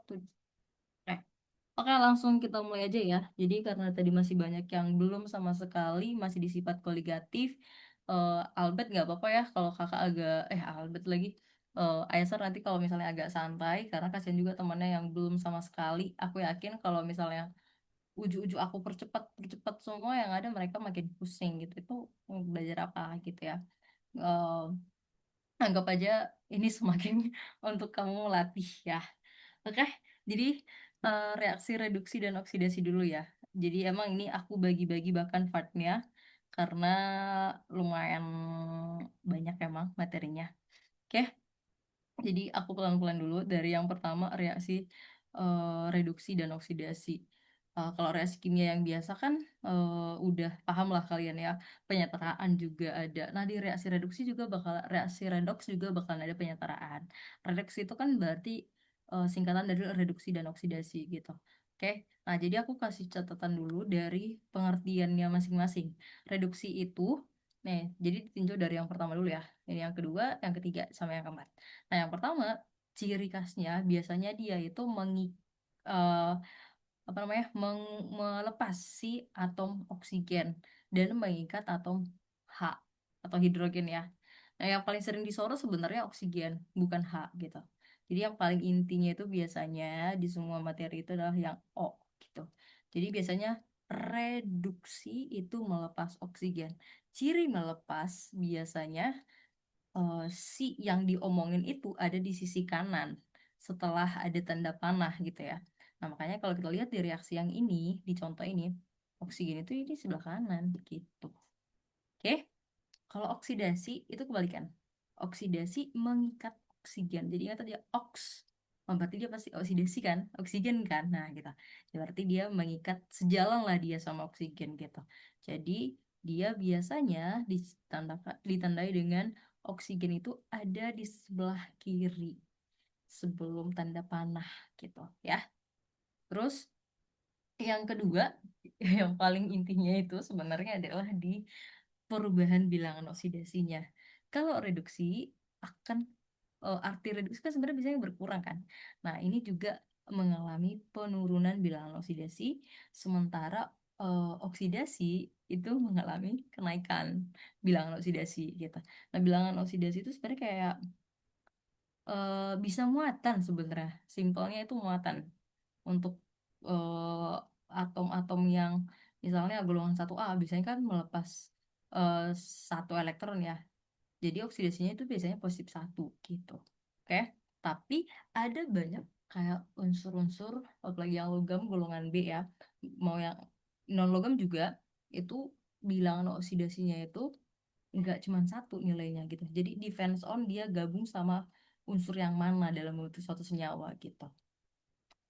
tuh. Eh, Oke, langsung kita mulai aja ya. Jadi karena tadi masih banyak yang belum sama sekali, masih di sifat koligatif. Albert nggak apa-apa ya kalau kakak agak, Albert lagi. Aesar nanti kalau misalnya agak santai, karena kasihan juga temannya yang belum sama sekali. Aku yakin kalau misalnya uju-uju aku percepat, percepat semua yang ada mereka makin pusing gitu. Itu belajar apa gitu ya. Eh, Anggap aja ini semakin untuk kamu melatih ya. Oke, jadi reaksi reduksi dan oksidasi dulu ya. Jadi emang ini aku bagi-bagi bahkan partnya karena lumayan banyak emang materinya. Oke, jadi aku pelan-pelan dulu dari yang pertama reaksi reduksi dan oksidasi. Kalau reaksi kimia yang biasa kan udah paham lah kalian ya, penyetaraan juga ada. Nah di reaksi reduksi juga bakal reaksi redox juga bakal ada penyetaraan. Redox itu kan berarti singkatan dari reduksi dan oksidasi gitu. Oke, nah jadi aku kasih catatan dulu dari pengertiannya masing-masing. Reduksi itu, nih, jadi ditinjau dari yang pertama dulu ya. Ini yang kedua, yang ketiga, sama yang keempat. Nah, yang pertama, ciri khasnya biasanya dia itu eh, apa namanya, melepas si atom oksigen dan mengikat atom H atau hidrogen ya. Nah, yang paling sering disorot sebenarnya oksigen, bukan H gitu. Jadi yang paling intinya itu biasanya di semua materi itu adalah yang O gitu. Jadi biasanya reduksi itu melepas oksigen. Ciri melepas biasanya eh, si yang diomongin itu ada di sisi kanan setelah ada tanda panah gitu ya. Nah, makanya kalau kita lihat di reaksi yang ini, di contoh ini, oksigen itu di sebelah kanan gitu. Oke, kalau oksidasi itu kebalikan. Oksidasi mengikat oksigen. Jadi ingat aja oks. Oh, berarti dia pasti oksidasi kan, oksigen kan. Nah, gitu. Ya, berarti dia mengikat sejalan lah dia sama oksigen gitu. Jadi dia biasanya ditandai dengan oksigen itu ada di sebelah kiri sebelum tanda panah gitu ya. Terus yang kedua, yang paling intinya itu sebenarnya adalah di perubahan bilangan oksidasinya. Kalau reduksi akan arti reduksi kan sebenarnya biasanya berkurang kan. Nah, ini juga mengalami penurunan bilangan oksidasi, sementara oksidasi itu mengalami kenaikan bilangan oksidasi gitu. Nah, bilangan oksidasi itu sebenarnya kayak bisa muatan sebenarnya. Simpelnya itu muatan untuk atom-atom yang misalnya golongan 1A biasanya kan melepas eh, satu elektron ya. Jadi oksidasinya itu biasanya positif satu gitu. Oke. Tapi ada banyak kayak unsur-unsur apalagi yang logam golongan B ya. Mau yang non logam juga itu bilangan oksidasinya itu nggak cuma satu nilainya gitu. Jadi depends on dia gabung sama unsur yang mana dalam suatu senyawa gitu.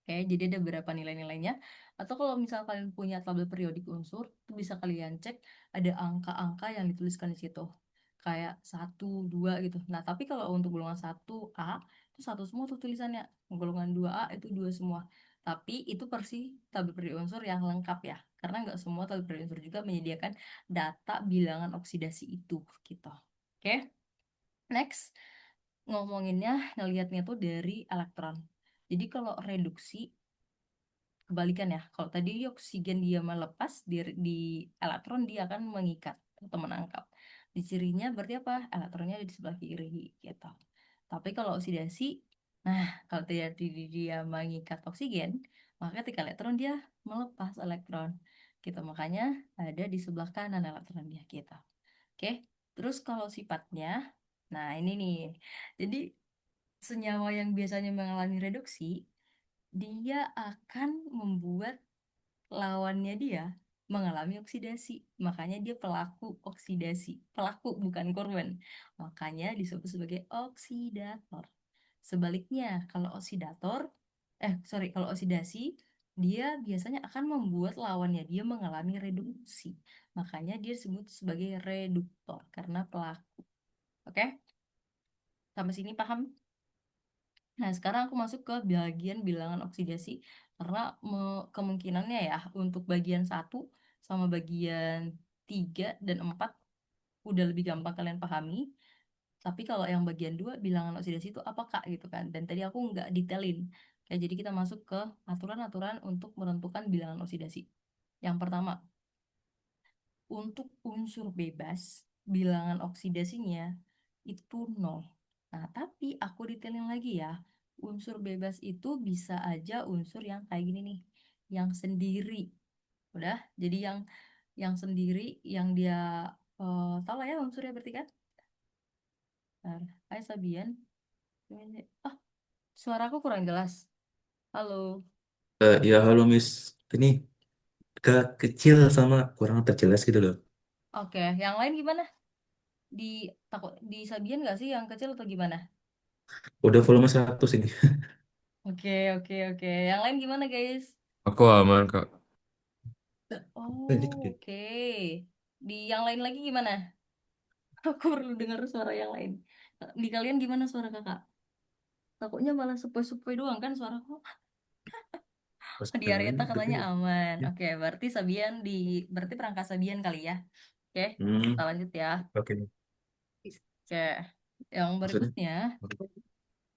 Oke, jadi ada beberapa nilai-nilainya. Atau kalau misal kalian punya tabel periodik unsur, itu bisa kalian cek ada angka-angka yang dituliskan di situ. Kayak satu, 2 gitu. Nah, tapi kalau untuk golongan satu a itu satu semua tuh tulisannya. Golongan dua a itu dua semua. Tapi itu versi tabel periodik unsur yang lengkap ya. Karena nggak semua tabel periodik unsur juga menyediakan data bilangan oksidasi itu gitu. Oke, next ngomonginnya ngelihatnya tuh dari elektron. Jadi kalau reduksi kebalikan ya. Kalau tadi oksigen dia melepas di elektron dia akan mengikat atau menangkap. Di cirinya berarti apa? Elektronnya ada di sebelah kiri gitu. Tapi kalau oksidasi, nah kalau dia mengikat oksigen, maka ketika elektron dia melepas elektron. Gitu. Makanya ada di sebelah kanan elektron dia gitu. Oke. Terus kalau sifatnya, nah ini nih. Jadi senyawa yang biasanya mengalami reduksi dia akan membuat lawannya dia mengalami oksidasi. Makanya dia pelaku oksidasi. Pelaku bukan korban. Makanya disebut sebagai oksidator. Sebaliknya, kalau kalau oksidasi, dia biasanya akan membuat lawannya dia mengalami reduksi. Makanya dia disebut sebagai reduktor karena pelaku. Oke? Sampai sini paham? Nah, sekarang aku masuk ke bagian bilangan oksidasi karena kemungkinannya ya untuk bagian satu sama bagian 3 dan 4 udah lebih gampang kalian pahami. Tapi kalau yang bagian 2 bilangan oksidasi itu apa Kak gitu kan. Dan tadi aku nggak detailin. Oke, jadi kita masuk ke aturan-aturan untuk menentukan bilangan oksidasi. Yang pertama, untuk unsur bebas, bilangan oksidasinya itu nol. Nah, tapi aku detailin lagi ya. Unsur bebas itu bisa aja unsur yang kayak gini nih, yang sendiri. Udah, jadi yang sendiri, yang dia tahu lah ya unsurnya berarti kan? Bentar. Hai Sabian. Ah, suaraku kurang jelas. Halo. Ya halo Miss, ini agak kecil sama kurang terjelas gitu loh. Oke, yang lain gimana? Di takut di Sabian nggak sih yang kecil atau gimana? Udah volume 100 ini. Oke, oke, oke. Yang lain gimana, guys? Aku aman kak. Ini Oh, gede. oke. Di yang lain lagi gimana? Aku perlu dengar suara yang lain. Di kalian gimana suara kakak? Takutnya malah sepoi-sepoi doang kan suaraku. Pas Di yang lain Arieta gede. katanya aman. Ya. Oke, berarti perangkat Sabian kali ya. Oke, kita Hmm, lanjut ya. oke. Oke, yang Maksudnya? berikutnya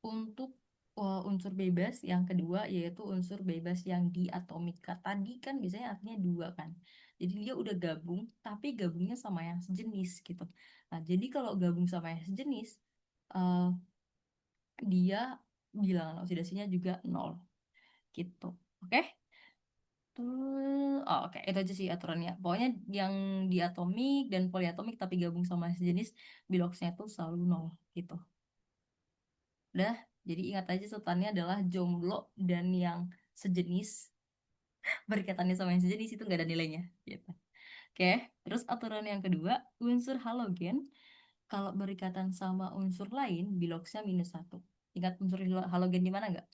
untuk unsur bebas yang kedua yaitu unsur bebas yang diatomik. Tadi kan biasanya artinya dua kan. Jadi dia udah gabung, tapi gabungnya sama yang sejenis gitu. Nah, jadi kalau gabung sama yang sejenis, eh, dia bilangan oksidasinya juga nol gitu. Oke? Oke, itu aja sih aturannya. Pokoknya yang diatomik dan poliatomik tapi gabung sama yang sejenis, biloxnya tuh selalu nol gitu. Udah, jadi ingat aja sultannya adalah jomblo dan yang sejenis berkaitannya sama yang sejenis itu nggak ada nilainya gitu. Oke, terus aturan yang kedua, unsur halogen kalau berikatan sama unsur lain biloxnya minus satu. Ingat unsur halogen di mana nggak?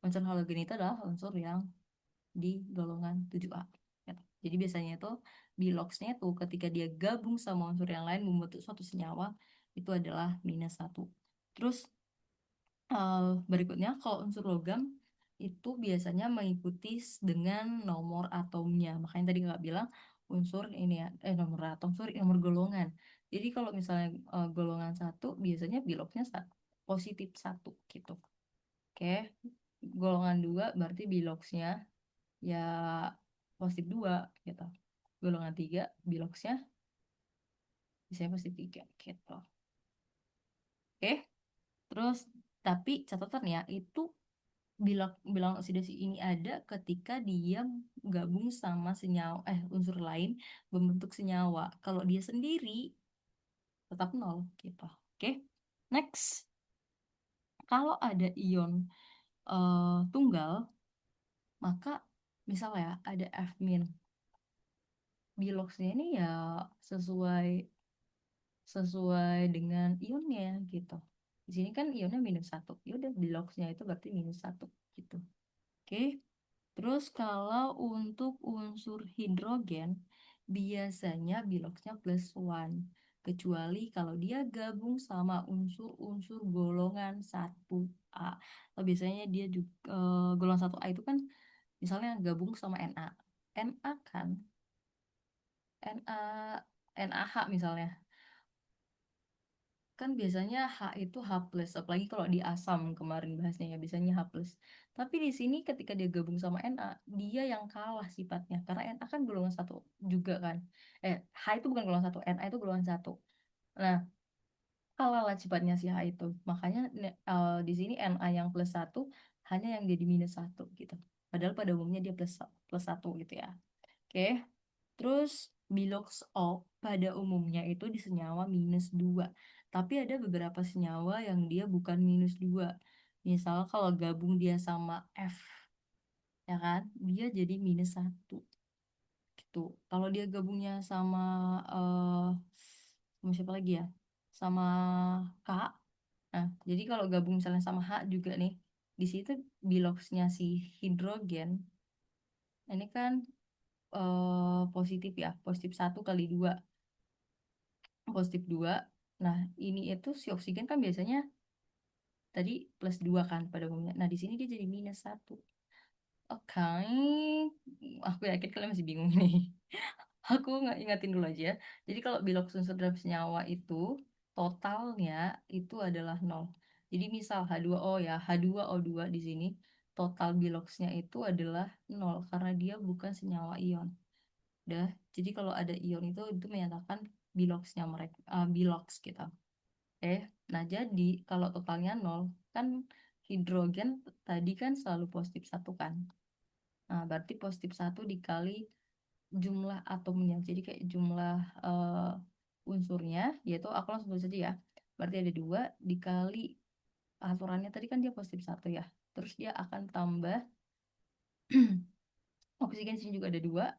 Unsur halogen itu adalah unsur yang di golongan 7A gitu. Jadi biasanya itu biloxnya tuh ketika dia gabung sama unsur yang lain membentuk suatu senyawa itu adalah minus satu. Terus Eh, berikutnya, kalau unsur logam itu biasanya mengikuti dengan nomor atomnya. Makanya tadi nggak bilang unsur ini ya, nomor atom, sorry, nomor golongan. Jadi kalau misalnya golongan satu, biasanya biloknya positif satu gitu. Oke, golongan dua berarti biloksnya ya positif dua gitu. Golongan tiga, biloksnya biasanya positif tiga gitu. Oke, terus tapi catatan ya itu bilang bilang oksidasi ini ada ketika dia gabung sama senyawa unsur lain membentuk senyawa. Kalau dia sendiri tetap nol gitu. Oke. Next, kalau ada ion tunggal, maka misalnya ya ada F min, biloxnya ini ya sesuai sesuai dengan ionnya gitu. Di sini kan ionnya minus satu, ya udah biloxnya itu berarti minus satu gitu. Oke. Terus kalau untuk unsur hidrogen, biasanya biloxnya plus one. Kecuali kalau dia gabung sama unsur-unsur golongan satu a. Biasanya dia juga golongan satu a itu kan misalnya gabung sama Na. Na kan, Na, NaH misalnya. Kan biasanya H itu H plus, apalagi kalau di asam kemarin bahasnya ya biasanya H plus. Tapi di sini ketika dia gabung sama Na, dia yang kalah sifatnya karena Na kan golongan satu juga kan. H itu bukan golongan satu, Na itu golongan satu. Nah, kalah lah sifatnya si H itu. Makanya di sini Na yang plus satu hanya yang jadi minus satu gitu. Padahal pada umumnya dia plus plus satu gitu ya. Oke. Terus bilox O pada umumnya itu di senyawa minus 2. Tapi ada beberapa senyawa yang dia bukan minus 2. Misal kalau gabung dia sama F, ya kan? Dia jadi minus satu gitu. Kalau dia gabungnya sama sama siapa lagi ya? Sama K. Nah, jadi kalau gabung misalnya sama H juga nih, di situ biloxnya si hidrogen ini kan positif ya, positif satu kali dua positif dua. Nah, ini itu si oksigen kan biasanya tadi plus 2 kan pada umumnya. Nah, di sini dia jadi minus satu. Oke, aku yakin kalian masih bingung ini. Aku nggak ingatin dulu aja. Jadi kalau bilok unsur dalam senyawa itu totalnya itu adalah nol. Jadi misal H2O ya, H2O2 di sini. total biloxnya itu adalah nol karena dia bukan senyawa ion. Udah, jadi kalau ada ion itu menyatakan biloxnya mereka, bilox gitu. Nah jadi kalau totalnya nol, kan hidrogen tadi kan selalu positif satu kan. Nah berarti positif satu dikali jumlah atomnya. Jadi kayak jumlah unsurnya, yaitu aku langsung tulis aja ya. Berarti ada dua dikali aturannya tadi kan dia positif satu ya. Terus dia akan tambah oksigen sini juga ada dua.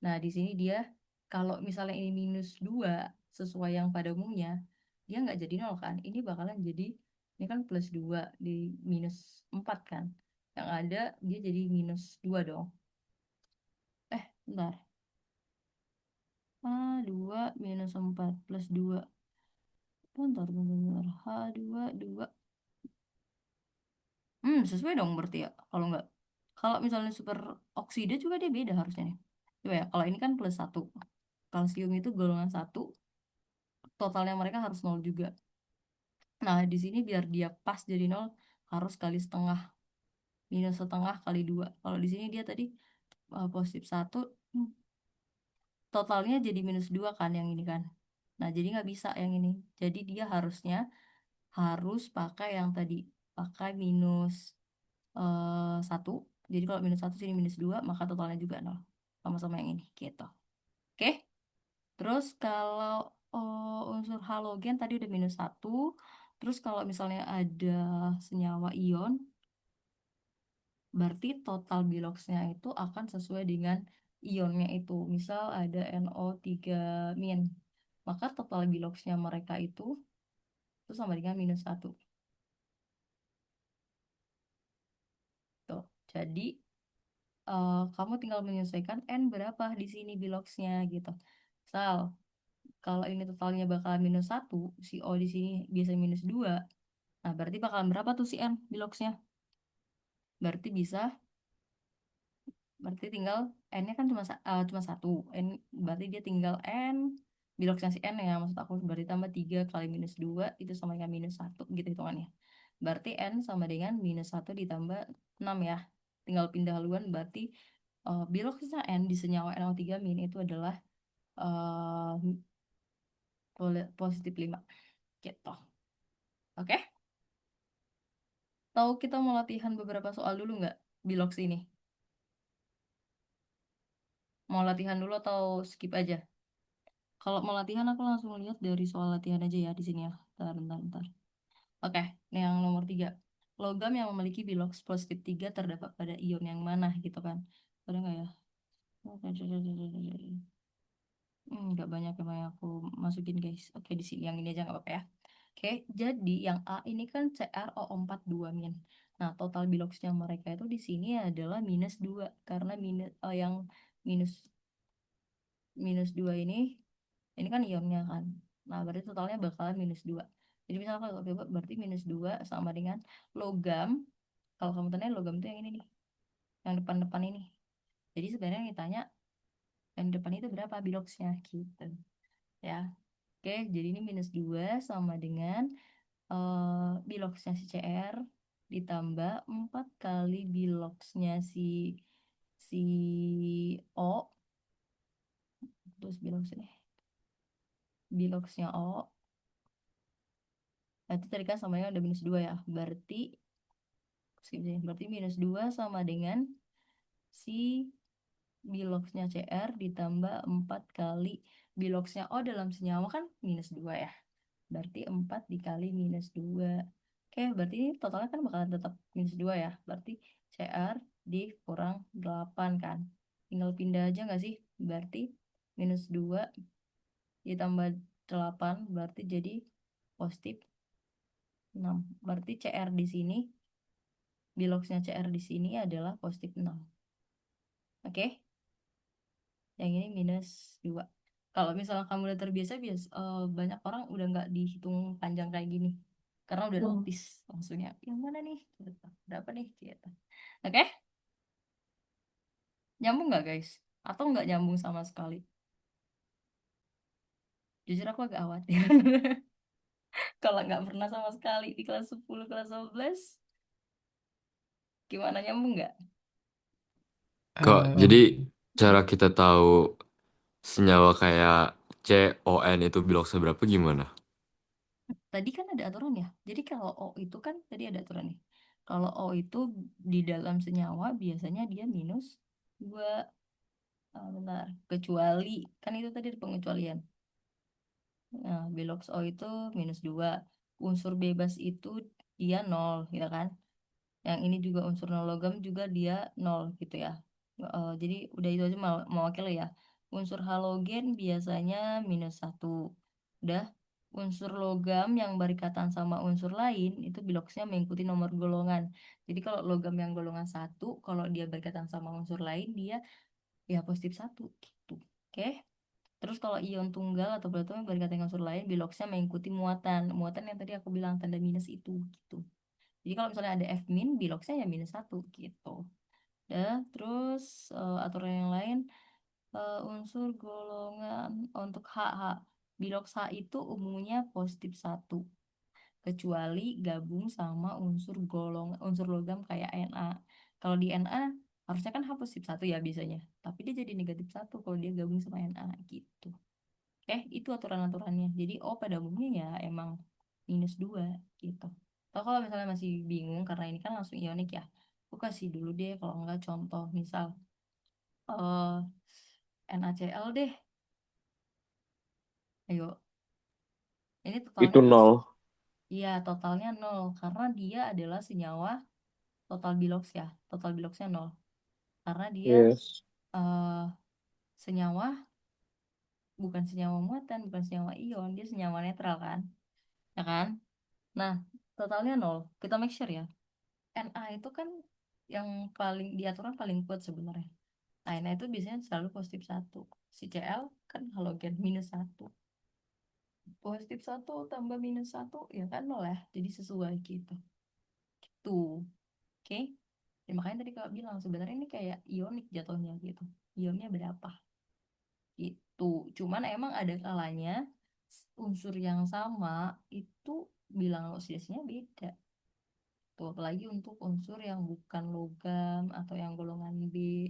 Nah di sini dia kalau misalnya ini minus dua sesuai yang pada umumnya, dia nggak jadi nol kan? Ini bakalan jadi ini kan plus dua di minus empat kan? Yang ada dia jadi minus dua dong. Bentar. Dua minus empat plus dua. Bentar, bentar, bentar. H2 2. Sesuai dong berarti ya. Kalau nggak, kalau misalnya super oksida juga dia beda harusnya nih. Coba ya, kalau ini kan plus satu. Kalsium itu golongan satu, totalnya mereka harus nol juga. Nah, di sini biar dia pas jadi nol, harus kali setengah. Minus setengah kali dua. Kalau di sini dia tadi positif satu, totalnya jadi minus dua kan yang ini kan. Nah, jadi nggak bisa yang ini. Jadi dia harusnya harus pakai yang tadi. Pakai minus satu. Jadi kalau minus satu sini minus dua, maka totalnya juga nol. Sama-sama yang ini, gitu. Oke. Terus kalau unsur halogen tadi udah minus satu. Terus kalau misalnya ada senyawa ion, berarti total biloxnya itu akan sesuai dengan ionnya itu. Misal ada NO3-. Maka total biloxnya mereka itu sama dengan minus satu. Tuh. Jadi kamu tinggal menyesuaikan N berapa di sini biloxnya gitu. Misal kalau ini totalnya bakal minus satu, si O di sini biasa minus dua. Nah, berarti bakalan berapa tuh si N biloxnya? Berarti berarti tinggal N-nya kan cuma satu. N, berarti dia tinggal N, biloxnya si N ya, maksud aku berarti tambah 3 kali minus 2 itu sama dengan minus satu gitu hitungannya. Berarti N sama dengan minus satu ditambah 6 ya. Tinggal pindah haluan berarti biloxnya N di senyawa NO3- itu adalah eh positif 5 gitu. Oke? Tahu kita mau latihan beberapa soal dulu nggak bilox ini? Mau latihan dulu atau skip aja? Kalau mau latihan aku langsung lihat dari soal latihan aja ya di sini ya. Bentar, bentar, bentar. Oke, ini yang nomor 3. Logam yang memiliki bilox positif 3 terdapat pada ion yang mana gitu kan. Ada nggak ya? Nggak banyak yang mau aku masukin guys. Oke, di sini yang ini aja nggak apa-apa ya. Oke, jadi yang A ini kan CrO42-. Nah, total biloxnya mereka itu di sini adalah minus 2 karena yang minus minus 2 ini kan ionnya kan. Nah, berarti totalnya bakalan minus 2. Jadi misalnya kalau coba berarti minus 2 sama dengan logam. Kalau kamu tanya logam itu yang ini nih, yang depan-depan ini. Jadi sebenarnya yang ditanya yang depan itu berapa biloxnya gitu. Ya. Oke, jadi ini minus 2 sama dengan biloxnya si CR ditambah 4 kali biloxnya si O, terus biloxnya O. Berarti tadi kan samanya udah minus 2 ya. Berarti minus 2 sama dengan si biloxnya CR ditambah 4 kali biloxnya O dalam senyawa kan minus 2 ya. Berarti 4 dikali minus 2. Oke, berarti ini totalnya kan bakalan tetap minus 2 ya. Berarti CR dikurang 8 kan. Tinggal pindah aja nggak sih? Berarti minus 2 ditambah 8 berarti jadi positif 6. Berarti CR di sini, biloxnya CR di sini adalah positif 6. Oke, yang ini minus 2. Kalau misalnya kamu udah terbiasa, banyak orang udah nggak dihitung panjang kayak gini. Karena udah notice langsungnya, yang mana nih? Gitu. Berapa nih? Gitu. Oke, nyambung nggak guys? Atau nggak nyambung sama sekali? Jujur aku agak khawatir. Kalau nggak pernah sama sekali di kelas 10, kelas 11, Gimana, nyambung nggak? Kok jadi Hmm. cara kita tahu senyawa kayak CON itu bilang seberapa gimana? Tadi kan ada aturan ya. Jadi kalau O itu kan tadi ada aturan nih. Kalau O itu di dalam senyawa biasanya dia minus dua. Benar. Kecuali kan itu tadi ada pengecualian. Nah, Belox O itu minus dua. Unsur bebas itu dia nol, gitu kan? Yang ini juga unsur non logam juga dia nol gitu ya. Jadi udah itu aja mewakili ya. Unsur halogen biasanya minus satu. Udah. Unsur logam yang berikatan sama unsur lain itu biloxnya mengikuti nomor golongan. Jadi kalau logam yang golongan satu, kalau dia berikatan sama unsur lain dia ya positif satu gitu. Oke. Terus kalau ion tunggal atau proton yang berikatan dengan unsur lain, biloxnya mengikuti muatan. Muatan yang tadi aku bilang tanda minus itu gitu. Jadi kalau misalnya ada F min, biloxnya ya minus satu gitu. Terus aturan yang lain, unsur golongan untuk HH. Bilox H itu umumnya positif satu, kecuali gabung sama unsur logam kayak Na. Kalau di Na harusnya kan H positif satu ya biasanya, tapi dia jadi negatif satu kalau dia gabung sama Na gitu. Itu aturan-aturannya. Jadi pada umumnya ya emang minus dua gitu. Atau kalau misalnya masih bingung karena ini kan langsung ionik ya, aku kasih dulu deh kalau enggak contoh. Misal eh NaCl deh. Ayo, ini totalnya Itu nol. nol. Iya, totalnya nol karena dia adalah senyawa total bilox ya. Total biloxnya nol karena dia Yes. eh senyawa bukan senyawa muatan, bukan senyawa ion, dia senyawa netral kan? Ya kan? Nah, totalnya nol. Kita make sure ya. Na itu kan yang paling di aturan paling kuat sebenarnya. Nah, Na itu biasanya selalu positif satu. Si Cl kan halogen minus satu. Positif satu tambah minus satu ya kan nol ya. Jadi sesuai gitu. Tuh, oke. Ya, makanya tadi kak bilang sebenarnya ini kayak ionik jatuhnya gitu. Ionnya berapa? Gitu. Cuman emang ada kalanya unsur yang sama itu bilang oksidasinya beda. Tuh, apalagi untuk unsur yang bukan logam atau yang golongan B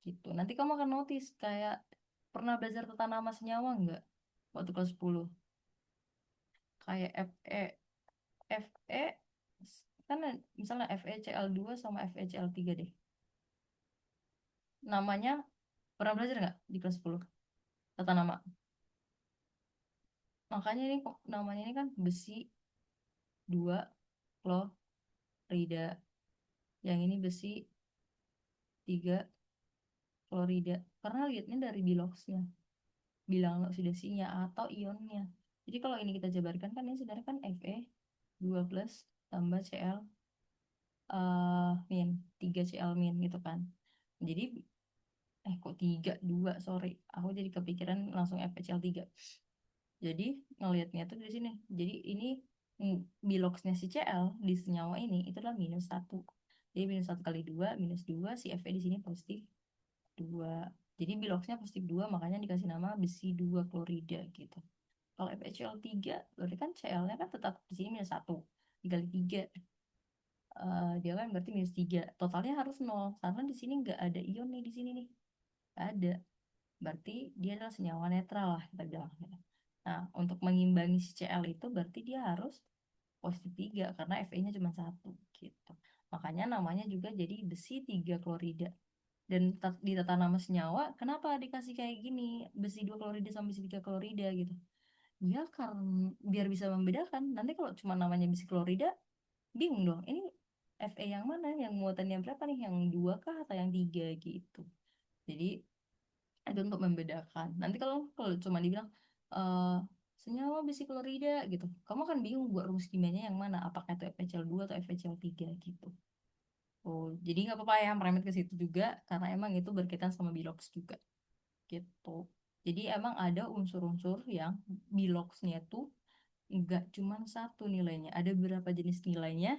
gitu. Nanti kamu akan notice kayak pernah belajar tentang nama senyawa nggak waktu kelas 10? Kayak Fe kan misalnya FeCl2 sama FeCl3 deh. Namanya pernah belajar nggak di kelas 10 tata nama? Makanya ini namanya ini kan besi 2 klorida. Yang ini besi 3 klorida. Karena lihatnya dari biloxnya, bilangan oksidasinya atau ionnya. Jadi kalau ini kita jabarkan kan ini sebenarnya kan Fe 2 plus tambah Cl min 3 Cl min gitu kan. Jadi kok 3 2 sorry. Aku jadi kepikiran langsung FeCl3. Jadi ngelihatnya tuh di sini. Jadi ini biloxnya si Cl di senyawa ini itu adalah minus satu. Jadi minus satu kali dua minus dua, si Fe di sini positif dua. Jadi biloxnya positif dua, makanya dikasih nama besi 2 klorida gitu. Kalau FeCl3 berarti kan Cl-nya kan tetap di sini minus satu dikali tiga, dia kan berarti minus tiga, totalnya harus nol karena di sini nggak ada ion nih di sini nih. Nggak ada, berarti dia adalah senyawa netral lah kita bilang gitu. Nah, untuk mengimbangi si Cl itu berarti dia harus positif 3 karena Fe-nya cuma satu gitu. Makanya namanya juga jadi besi 3 klorida. Dan di tata nama senyawa, kenapa dikasih kayak gini? Besi 2 klorida sama besi 3 klorida gitu. Ya karena biar bisa membedakan. Nanti kalau cuma namanya besi klorida, bingung dong. Ini Fe yang mana? Yang muatannya berapa nih? Yang dua kah atau yang tiga gitu. Jadi itu untuk membedakan. Nanti kalau kalau cuma dibilang eh senyawa besi klorida gitu, kamu akan bingung buat rumus kimianya yang mana, apakah itu FeCl2 atau FeCl3 gitu. Oh, jadi nggak apa-apa ya merembet ke situ juga karena emang itu berkaitan sama bilox juga gitu. Jadi emang ada unsur-unsur yang biloxnya tuh nggak cuma satu nilainya, ada beberapa jenis nilainya.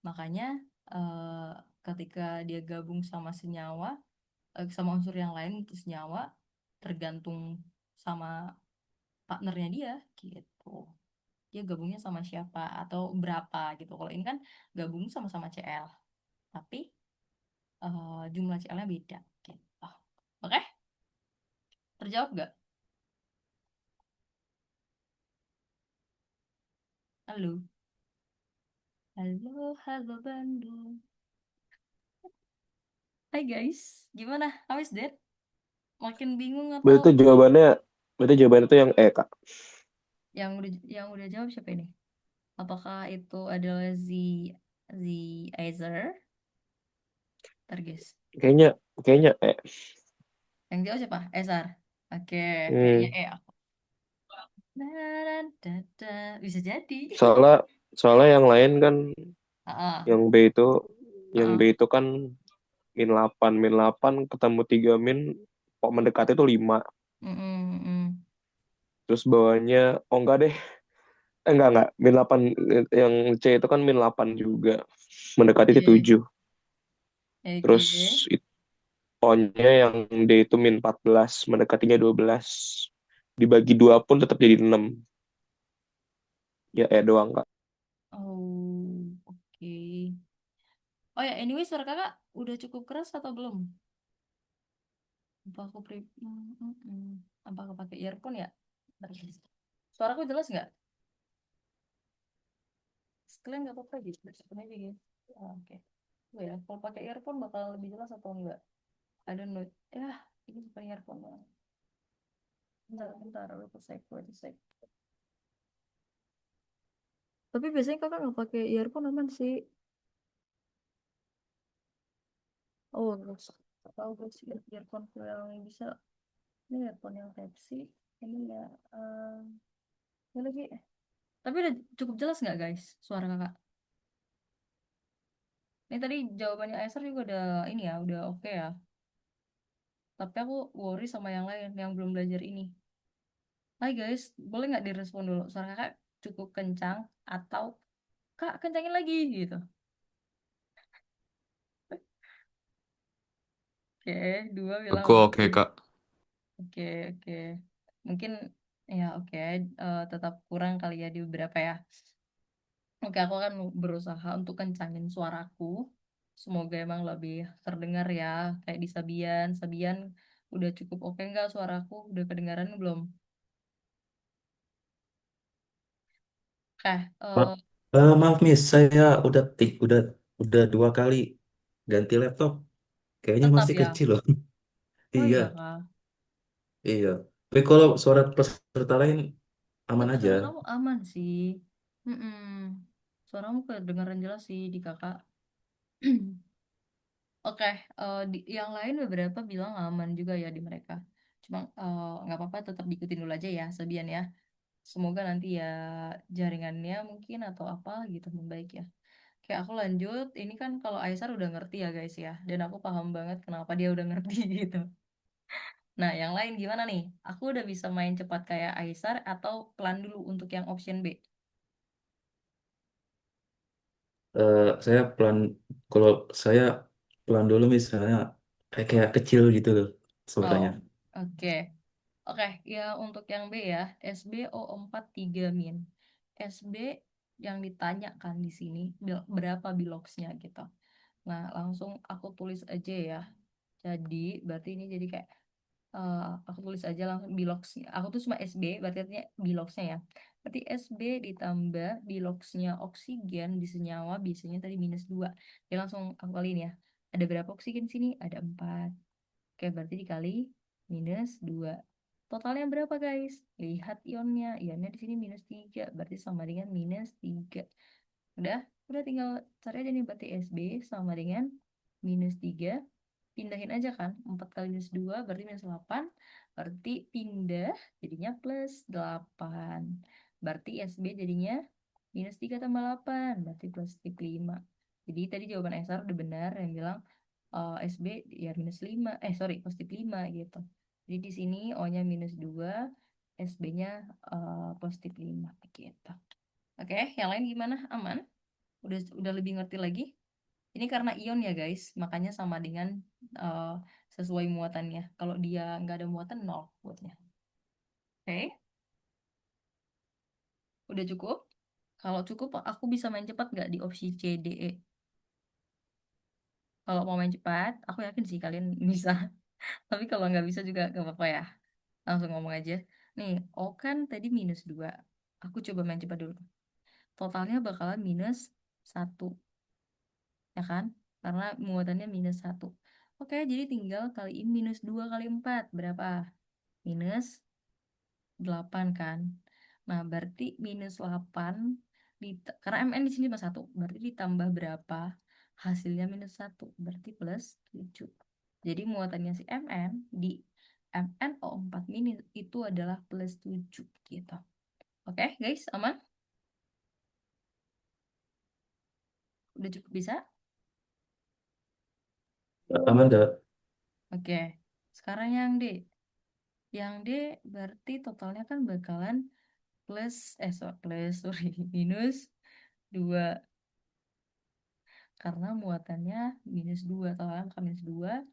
Makanya eh, ketika dia gabung sama senyawa, sama unsur yang lain itu senyawa, tergantung sama partnernya dia gitu. Dia gabungnya sama siapa atau berapa gitu. Kalau ini kan gabung sama-sama Cl. tapi jumlah Cl-nya beda. Gitu. Oke, terjawab nggak? Halo, halo, halo Bandung. Hai guys, gimana? How is that? Makin bingung atau Berarti jawabannya, berarti jawabannya itu yang E, Kak. yang udah jawab siapa ini? Apakah itu adalah Z Aizer? Ntar guys. Kayaknya, kayaknya E. Yang jawab siapa? Esar. Oke, kayaknya Hmm. aku. Dada. Bisa jadi. Soalnya, soalnya yang lain kan, Ah, yang B itu, yang B ah. itu kan min 8 ketemu 3 min, kok mendekati itu 5. Mm-mm. Terus bawahnya, oh enggak deh, enggak, min 8, yang C itu kan min 8 juga, mendekati itu Oke, 7. oke. Terus O-nya yang D itu min 14, mendekatinya 12. Dibagi 2 pun tetap jadi 6. Ya, E doang, Kak. Oh, oke. Oh ya, anyway, suara kakak udah cukup keras atau belum? Apa aku apa aku pakai earphone ya? Bentar, guys. Suaraku jelas nggak? Sekalian nggak apa-apa gitu, sebenarnya aja gitu. Oke. Oh ya, kalau pakai earphone bakal lebih jelas atau enggak? I don't know. Ya, ini bukan earphone. Bentar, wait a sec. Tapi biasanya kakak nggak pakai earphone aman sih. Oh, nggak usah. Tahu gue sih earphone yang bisa. Ini earphone yang Type C. Ini ya. Ini lagi. Tapi udah cukup jelas nggak guys suara kakak? Ini tadi jawabannya Acer juga udah ini ya, udah oke ya. Tapi aku worry sama yang lain yang belum belajar ini. Hai guys, boleh nggak direspon dulu? Suara kakak cukup kencang atau kak kencangin lagi gitu. Oke, dua bilang Aku oke, oke. Kak. Oke. Mungkin ya oke, tetap kurang kali ya di beberapa ya. Oke, aku akan berusaha untuk kencangin suaraku. Semoga emang lebih terdengar ya, kayak di Sabian. Sabian udah cukup oke nggak suaraku? Udah kedengaran belum? Oke, Ma- maaf Miss, saya udah 2 kali ganti laptop. Kayaknya tetap masih ya. kecil loh. Oh Iya, iya kak. iya. Tapi kalau suara peserta lain aman Tapi aja. suara kamu aman sih. Mm-mm. Suaramu kedengaran jelas sih di kakak. Oke, yang lain beberapa bilang aman juga ya di mereka. Cuma nggak apa-apa, tetap diikutin dulu aja ya, Sabian ya. Semoga nanti ya jaringannya mungkin atau apa gitu membaik ya. Kayak aku lanjut, ini kan kalau Aisar udah ngerti ya guys ya, dan aku paham banget kenapa dia udah ngerti gitu. Nah, yang lain gimana nih? Aku udah bisa main cepat kayak Aisar atau pelan dulu untuk yang option B? Saya pelan, kalau saya pelan dulu misalnya kayak kecil gitu loh Oh, suaranya. oke. Oke, ya untuk yang B ya, SBO43 min. SB yang ditanyakan di sini berapa biloxnya gitu. Nah, langsung aku tulis aja ya. Jadi, berarti ini jadi kayak aku tulis aja langsung biloxnya. Aku tuh cuma SB, berarti artinya biloxnya ya. Berarti SB ditambah biloxnya oksigen di senyawa biasanya tadi -2. Ya langsung aku kaliin ya. Ada berapa oksigen di sini? Ada 4. Oke, berarti dikali -2. Totalnya berapa, guys? Lihat ionnya. Ionnya di sini -3. Berarti sama dengan -3. Udah, udah tinggal cari aja nih berarti SB sama dengan -3. Pindahin aja kan. 4 kali -2 berarti -8. Berarti pindah jadinya +8. Berarti SB jadinya -3 tambah 8. Berarti +5. Jadi tadi jawaban Esar udah benar yang bilang SB ya -5, sorry, +5 gitu. Jadi di sini O-nya -2, SB-nya +5 gitu. Oke, yang lain gimana? Aman? Udah lebih ngerti lagi? Ini karena ion ya guys, makanya sama dengan eh, sesuai muatannya. Kalau dia nggak ada muatan, nol buatnya. Oke, udah cukup? Kalau cukup, aku bisa main cepat nggak di opsi C, D, E? Kalau mau main cepat, aku yakin sih kalian bisa. Tapi kalau nggak bisa juga nggak apa-apa ya. Langsung ngomong aja. Nih, O kan tadi -2. Aku coba main cepat dulu. Totalnya bakalan -1, ya kan? Karena muatannya -1. Oke, jadi tinggal kaliin -2 kali 4. Berapa? -8 kan? Nah, berarti -8, karena MN di sini cuma 1. Berarti ditambah berapa? Hasilnya -1. Berarti +7. Jadi muatannya si MN di MnO4 itu adalah +7 gitu. Oke, guys, aman? Udah cukup bisa? Aman dah. Oke. Sekarang yang D. Yang D berarti totalnya kan bakalan sorry, -2 karena muatannya -2, totalnya bakal -2.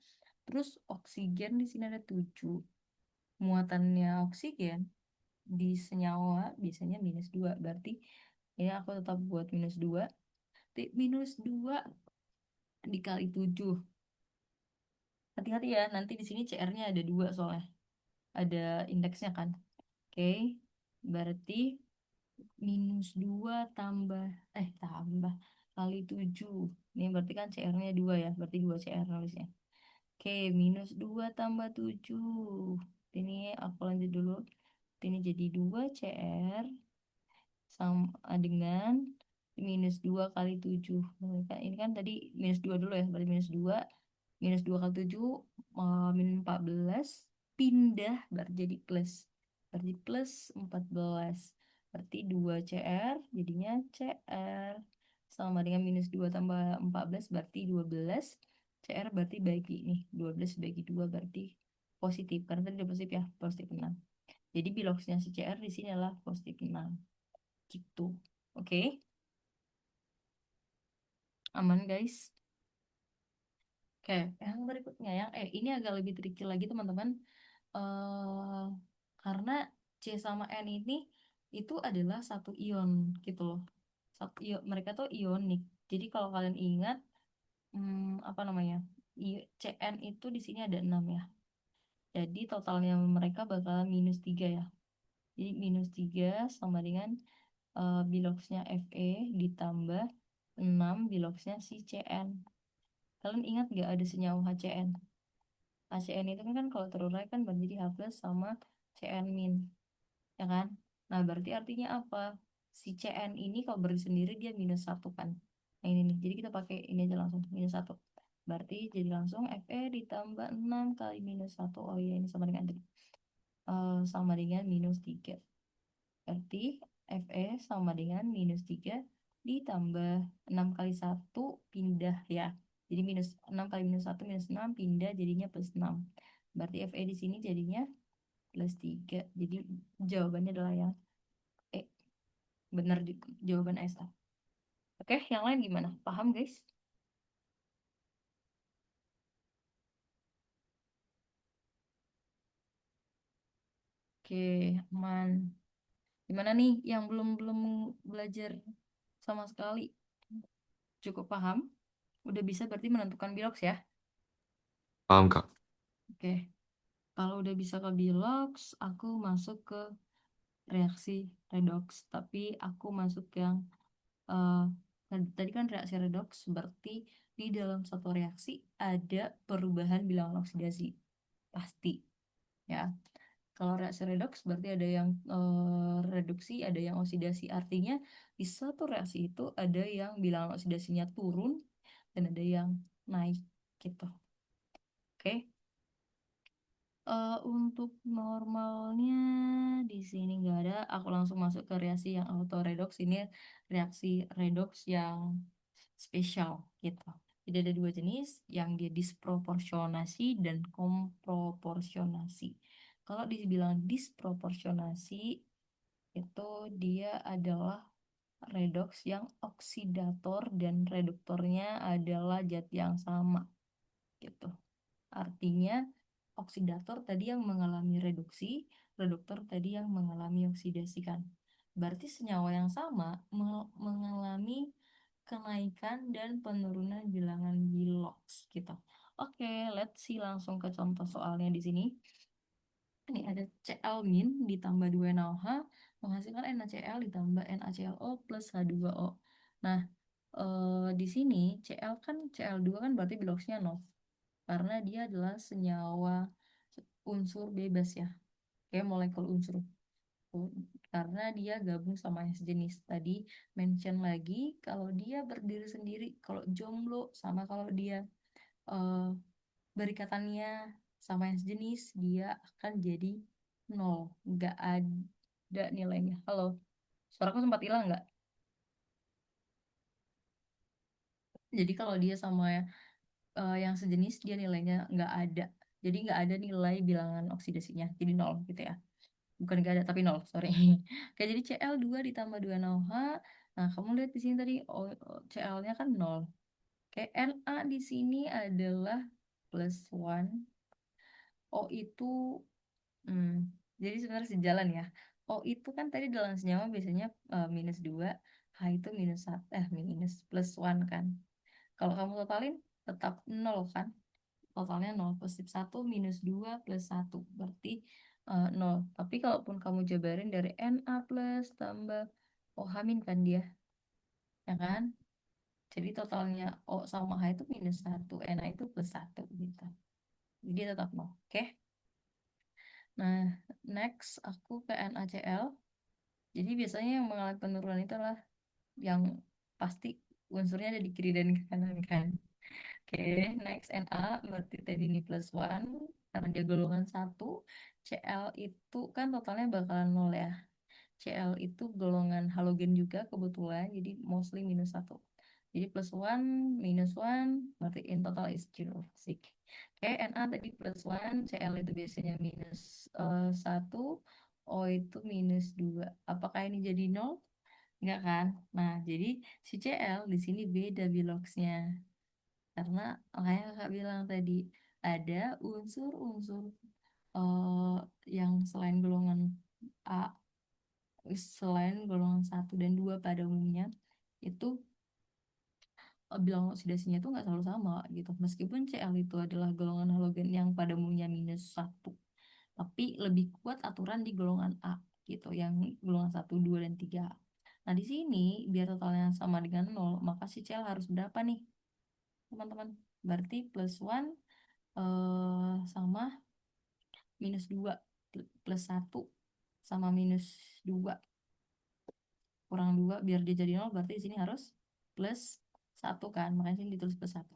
Terus oksigen di sini ada 7. Muatannya oksigen di senyawa biasanya -2. Berarti ini aku tetap buat -2. -2 dikali 7. Hati-hati ya, nanti di sini CR-nya ada 2 soalnya. Ada indeksnya kan. Oke, berarti -2 tambah kali 7. Ini berarti kan CR-nya 2 ya, berarti 2 CR nulisnya. Oke, -2 tambah 7. Ini aku lanjut dulu. Ini jadi 2 CR sama dengan -2 kali 7. Ini kan tadi -2 dulu ya, berarti -2 kali 7 -14, pindah berarti jadi plus. Berarti +14. Berarti 2 CR jadinya CR sama dengan -2 tambah 14 berarti 12. CR berarti bagi nih, 12 bagi 2 berarti positif. Karena tadi udah positif ya, positif 6. Jadi biloxnya si CR di sini adalah positif 6. Gitu. Oke, aman guys. Oke, yang berikutnya yang ini agak lebih tricky lagi teman-teman. eh Karena C sama N ini itu adalah satu ion gitu loh. Mereka tuh ionik. Jadi kalau kalian ingat apa namanya? Cn itu di sini ada 6 ya. Jadi totalnya mereka bakalan -3 ya. Jadi -3 sama dengan biloxnya Fe ditambah 6 biloxnya si Cn. Kalian ingat nggak ada senyawa HCN? HCN itu kan kalau terurai kan menjadi H plus sama Cn min, ya kan? Nah, berarti artinya apa? Si Cn ini kalau berdiri sendiri dia -1 kan? Nah, ini nih. Jadi kita pakai ini aja langsung -1. Berarti jadi langsung Fe ditambah 6 kali -1. Oh iya, ini sama dengan sama dengan -3. Berarti Fe sama dengan -3 ditambah 6 kali 1 pindah ya. Jadi -6 kali -1 -6 pindah jadinya +6. Berarti Fe di sini jadinya +3. Jadi jawabannya adalah yang E. Benar jawaban SA. Oke, yang lain gimana? Paham guys? Oke, aman. Gimana nih yang belum belum belajar sama sekali? Cukup paham? Udah bisa berarti menentukan bilox ya? Paham, Kak? Oke. Kalau udah bisa ke bilox, aku masuk ke reaksi redox. Tapi aku masuk yang eh, tadi kan reaksi redox berarti di dalam satu reaksi ada perubahan bilangan oksidasi. Pasti ya. Kalau reaksi redox berarti ada yang reduksi, ada yang oksidasi. Artinya di satu reaksi itu ada yang bilangan oksidasinya turun dan ada yang naik gitu. Oke. Untuk normalnya di sini nggak ada. Aku langsung masuk ke reaksi yang auto redox. Ini reaksi redox yang spesial gitu. Jadi ada dua jenis, yang dia disproporsionasi dan komproporsionasi. Kalau dibilang disproporsionasi itu dia adalah redox yang oksidator dan reduktornya adalah zat yang sama gitu. Artinya oksidator tadi yang mengalami reduksi, reduktor tadi yang mengalami oksidasi kan. Berarti senyawa yang sama mengalami kenaikan dan penurunan bilangan Bilox gitu. Oke, let's see langsung ke contoh soalnya di sini. Ini ada Cl min ditambah 2NaOH menghasilkan NaCl ditambah NaClO plus H2O. Nah, di sini Cl kan Cl2 kan berarti Biloxnya 0 karena dia adalah senyawa unsur bebas ya. Kayak molekul unsur. Karena dia gabung sama yang sejenis. Tadi mention lagi kalau dia berdiri sendiri, kalau jomblo sama kalau dia eh, berikatannya sama yang sejenis, dia akan jadi nol, nggak ada nilainya. Halo, suaraku sempat hilang nggak? Jadi kalau dia sama yang sejenis, dia nilainya nggak ada. Jadi nggak ada nilai bilangan oksidasinya, jadi nol gitu ya. Bukan nggak ada, tapi nol, sorry. Oke, jadi Cl2 ditambah 2NaOH. Nah, kamu lihat di sini tadi Cl-nya kan nol. Oke, Na di sini adalah plus one. O itu Hmm, jadi sebenarnya sejalan ya. O itu kan tadi dalam senyawa biasanya minus 2, H itu minus 1, minus plus 1 kan. Kalau kamu totalin tetap 0 kan. Totalnya 0, positif 1 minus 2 plus 1. Berarti 0. Tapi kalaupun kamu jabarin dari Na plus tambah OH min kan dia, ya kan? Jadi totalnya O sama H itu minus 1, Na itu plus 1 gitu. Jadi tetap 0. Oke. Nah, next aku ke NaCl. Jadi biasanya yang mengalami penurunan itu adalah yang pasti unsurnya ada di kiri dan kanan kan. Oke, next Na berarti tadi ini plus one karena dia golongan satu. Cl itu kan totalnya bakalan nol ya. Cl itu golongan halogen juga kebetulan, jadi mostly minus satu. Jadi plus one minus one berarti in total is zero. Asik. Oke, Na tadi plus one, Cl itu biasanya minus satu, O itu minus dua. Apakah ini jadi nol? Enggak kan? Nah, jadi si Cl di sini beda biloxnya. Karena kayak kakak bilang tadi, ada unsur-unsur eh, yang selain golongan A, selain golongan satu dan 2 pada umumnya, itu bilangan oksidasinya itu nggak selalu sama gitu. Meskipun Cl itu adalah golongan halogen yang pada umumnya minus satu, tapi lebih kuat aturan di golongan A gitu, yang golongan satu 2 dan 3. Nah, di sini biar totalnya sama dengan nol, maka si Cl harus berapa nih, teman-teman? Berarti plus one sama minus 2 plus satu sama minus 2 kurang 2 biar dia jadi nol, berarti di sini harus plus satu kan, makanya sini ditulis plus satu.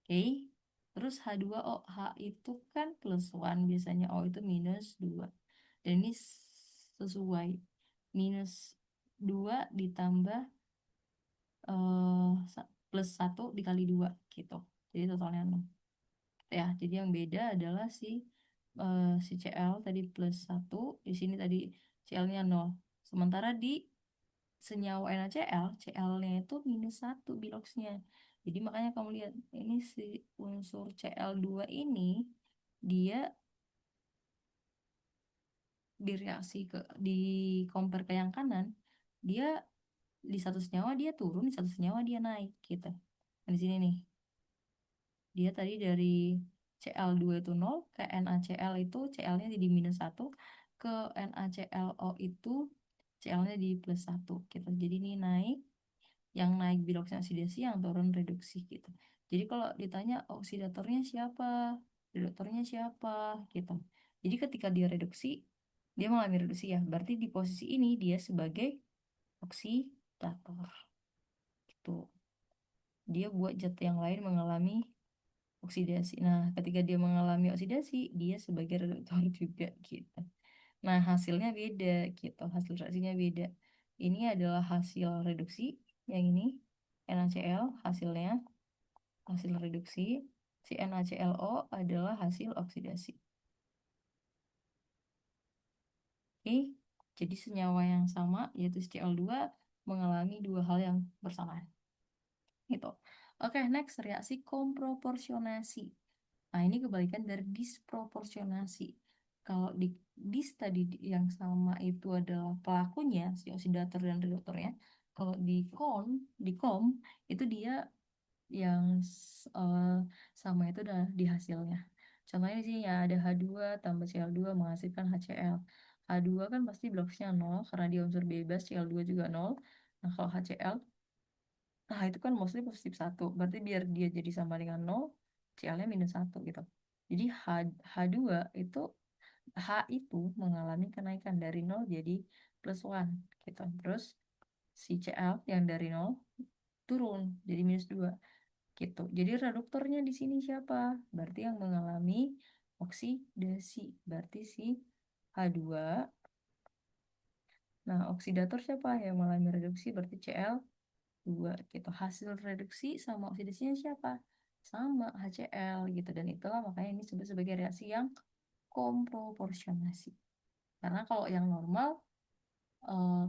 Oke, terus H2O, H itu kan plus one, biasanya O itu minus 2 dan ini sesuai minus 2 ditambah plus satu dikali 2 gitu, jadi totalnya 6 ya. Jadi yang beda adalah si Cl tadi plus satu, di sini tadi Cl-nya 0. Sementara di senyawa NaCl, Cl-nya itu minus satu biloxnya. Jadi makanya kamu lihat ini si unsur Cl2 ini dia direaksi di compare ke yang kanan, dia di satu senyawa dia turun, di satu senyawa dia naik gitu. Nah, di sini nih, dia tadi dari Cl2 itu 0 ke NaCl itu Cl-nya jadi minus satu, ke NaClO itu Cl-nya di plus satu gitu. Jadi ini naik, yang naik biloxnya oksidasi, yang turun reduksi gitu. Jadi kalau ditanya oksidatornya siapa, reduktornya siapa gitu. Jadi ketika dia reduksi, dia mengalami reduksi ya. Berarti di posisi ini dia sebagai oksidator. Gitu. Dia buat zat yang lain mengalami oksidasi. Nah, ketika dia mengalami oksidasi, dia sebagai reduktor juga gitu. Nah, hasilnya beda gitu. Hasil reaksinya beda. Ini adalah hasil reduksi, yang ini NaCl hasilnya hasil reduksi, si NaClO adalah hasil oksidasi. Oke, jadi senyawa yang sama yaitu Cl2 mengalami dua hal yang bersamaan. Gitu. Oke, next reaksi komproporsionasi. Nah, ini kebalikan dari disproporsionasi. Kalau dis tadi yang sama itu adalah pelakunya, si oksidator dan reduktornya. Kalau di kom itu dia yang sama itu udah di hasilnya. Contohnya di sini ya ada H2 tambah Cl2 menghasilkan HCl. H2 kan pasti bloksnya 0 karena dia unsur bebas, Cl2 juga 0. Nah, kalau HCl, nah itu kan mostly positif 1. Berarti biar dia jadi sama dengan 0, Cl-nya minus 1 gitu. Jadi H2 itu H itu mengalami kenaikan dari 0 jadi plus 1 gitu. Terus si Cl yang dari 0 turun jadi minus 2 gitu. Jadi reduktornya di sini siapa? Berarti yang mengalami oksidasi. Berarti si H2. Nah, oksidator siapa? Yang mengalami reduksi berarti Cl2 gitu. Hasil reduksi sama oksidasinya siapa? Sama HCl gitu. Dan itulah makanya ini disebut sebagai reaksi yang komproporsionasi. Karena kalau yang normal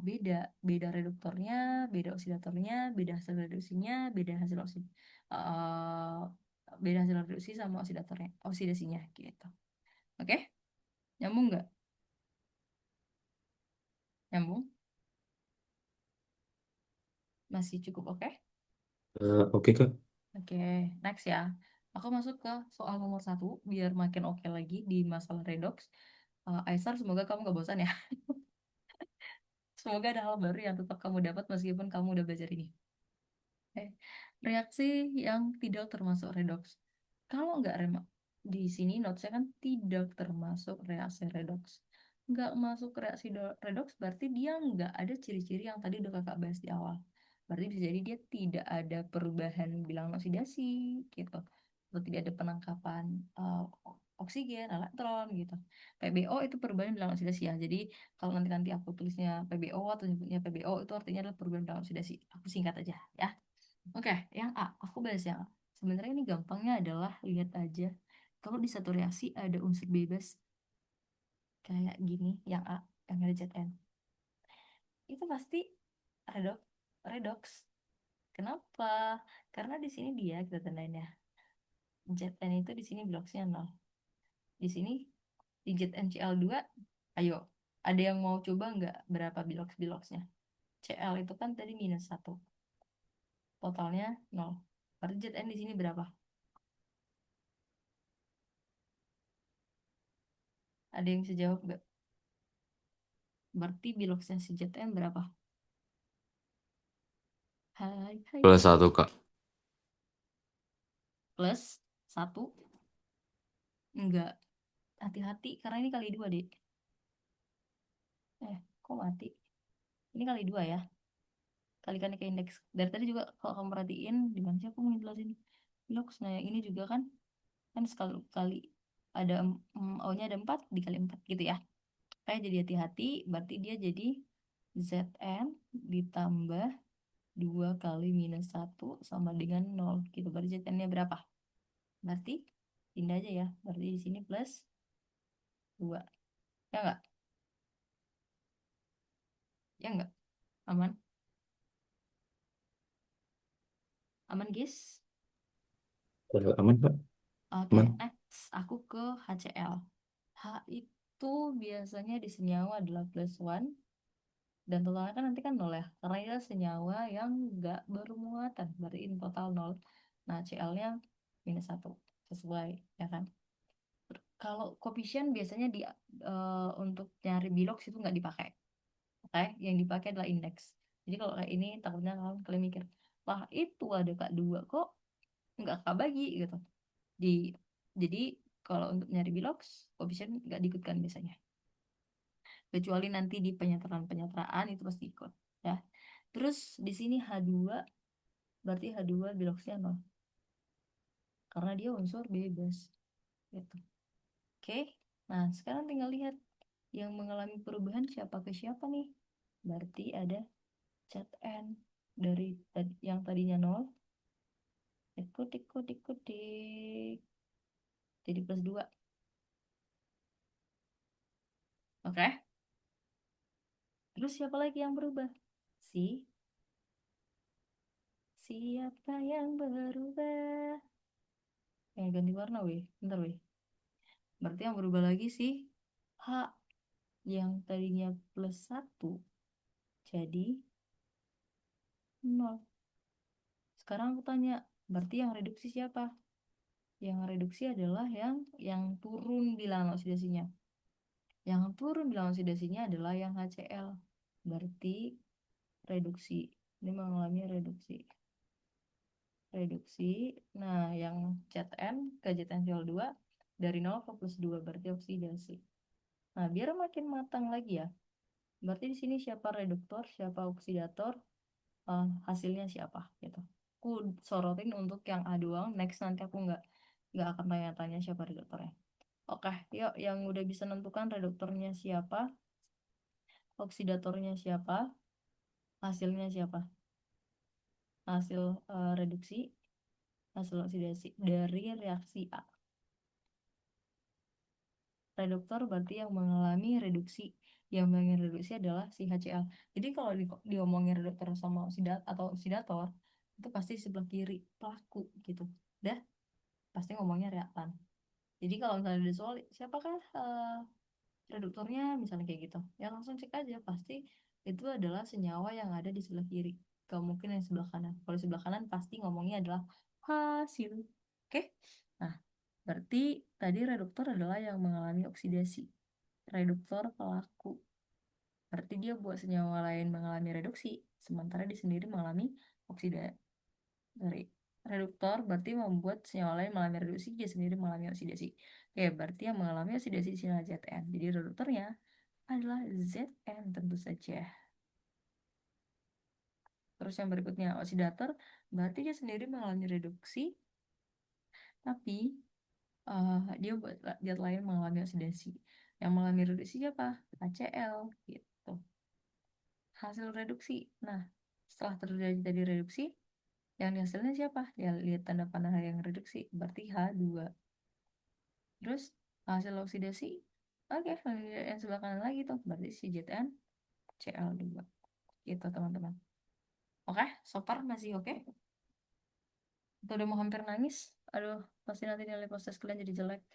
beda beda reduktornya, beda oksidatornya, beda hasil reduksinya, eh, beda hasil reduksi sama oksidatornya, oksidasinya gitu. Oke, nyambung nggak? Nyambung? Masih cukup oke? Oke Kak. Oke, next ya. Aku masuk ke soal nomor 1 biar makin oke lagi di masalah redox. Aisar, semoga kamu gak bosan ya. Semoga ada hal baru yang tetap kamu dapat meskipun kamu udah belajar ini. Eh, reaksi yang tidak termasuk redox. Kalau nggak di sini notesnya kan tidak termasuk reaksi redox. Nggak masuk reaksi redox berarti dia nggak ada ciri-ciri yang tadi udah kakak bahas di awal. Berarti bisa jadi dia tidak ada perubahan bilangan oksidasi gitu. Atau tidak ada penangkapan oksigen, elektron gitu. PBO itu perubahan bilangan oksidasi ya. Jadi kalau nanti aku tulisnya PBO atau nyebutnya PBO itu artinya adalah perubahan bilangan oksidasi. Aku singkat aja ya. Oke, yang A, aku bahas yang A. Sebenarnya ini gampangnya adalah lihat aja. Kalau di satu reaksi ada unsur bebas kayak gini, yang A, yang ada ZN. Itu pasti redox. Redox. Kenapa? Karena di sini dia kita tandain ya. ZN itu di sini bloksnya 0. Di sini di ZnCl2, ayo. Ada yang mau coba nggak berapa biloks-biloksnya? Cl itu kan tadi minus 1. Totalnya 0. Berarti Zn di sini berapa? Ada yang bisa jawab nggak? Berarti biloksnya si ZN berapa? Hai, hai. Plus 1 Kak. Plus 1. Enggak. Hati-hati, karena ini kali 2, Dek. Kok mati? Ini kali 2 ya. Kalikan ke indeks. Dari tadi juga kalau kamu perhatiin, di mana sih aku mau jelasin? Biloks. Nah, yang ini juga kan. Kan sekali kali ada O-nya ada 4 dikali 4 gitu ya. Kayak jadi hati-hati, berarti dia jadi Zn ditambah 2 kali minus 1 sama dengan 0 gitu. Berarti Zn-nya berapa? Berarti pindah aja ya. Berarti di sini plus 2. Ya enggak? Ya enggak? Aman? Aman, guys? Aman Kak. Oke, Aman. next. Aku ke HCl. H itu biasanya di senyawa adalah plus 1. Dan totalnya kan nanti kan 0 ya. Karena ini adalah senyawa yang enggak bermuatan. Berarti in total 0. Nah, Cl-nya minus 1. Sesuai, ya kan? Kalau koefisien biasanya untuk nyari biloks itu nggak dipakai. Oke, yang dipakai adalah indeks. Jadi kalau kayak ini takutnya kalian mikir, wah itu ada Kak 2 kok nggak Kak bagi gitu. Di jadi kalau untuk nyari biloks, koefisien nggak diikutkan biasanya. Kecuali nanti di penyetaraan itu pasti ikut ya. Terus di sini H2 berarti H2 biloksnya 0 karena dia unsur bebas gitu. Oke. Nah, sekarang tinggal lihat yang mengalami perubahan siapa ke siapa nih. Berarti ada Zn dari yang tadinya 0 ikut ikut ikut jadi plus 2. Oke. Terus siapa lagi yang berubah? Si siapa yang berubah? Ganti warna weh. Bentar weh. Berarti yang berubah lagi sih H yang tadinya plus 1 jadi nol. Sekarang aku tanya, berarti yang reduksi siapa? Yang reduksi adalah yang turun bilangan oksidasinya. Yang turun bilangan oksidasinya adalah yang HCl. Berarti reduksi. Ini mengalami reduksi. Reduksi. Nah, yang ZN ke ZnCl2 dari 0 ke +2 berarti oksidasi. Nah, biar makin matang lagi ya. Berarti di sini siapa reduktor, siapa oksidator, hasilnya siapa gitu. Aku sorotin untuk yang A doang. Next nanti aku nggak akan tanya-tanya siapa reduktornya. Oke, yuk yang udah bisa nentukan reduktornya siapa, oksidatornya siapa, hasilnya siapa. Hasil reduksi, hasil oksidasi dari reaksi A. Reduktor berarti yang mengalami reduksi. Yang mengalami reduksi adalah si HCl. Jadi kalau diomongin reduktor sama atau oksidator, itu pasti sebelah kiri pelaku gitu. Dah, pasti ngomongnya reaktan. Jadi kalau misalnya ada soal siapakah reduktornya misalnya kayak gitu, ya langsung cek aja pasti itu adalah senyawa yang ada di sebelah kiri. Gak mungkin yang sebelah kanan. Kalau di sebelah kanan pasti ngomongnya adalah hasil. Oke? Nah, berarti tadi reduktor adalah yang mengalami oksidasi. Reduktor pelaku. Berarti dia buat senyawa lain mengalami reduksi, sementara dia sendiri mengalami oksidasi. Dari reduktor berarti membuat senyawa lain mengalami reduksi, dia sendiri mengalami oksidasi. Oke, berarti yang mengalami oksidasi di sini adalah Zn. Jadi reduktornya adalah Zn tentu saja. Terus yang berikutnya oksidator, berarti dia sendiri mengalami reduksi, tapi dia lain mengalami oksidasi. Yang mengalami reduksi apa? HCl gitu. Hasil reduksi. Nah, setelah terjadi tadi reduksi, yang dihasilnya siapa? Ya lihat tanda panah yang reduksi, berarti H2. Terus hasil oksidasi, oke, yang sebelah kanan lagi tuh, berarti si Zn Cl2. Gitu teman-teman. Oke, so far masih oke? Atau udah mau hampir nangis? Aduh, pasti nanti nilai post-test kalian jadi jelek.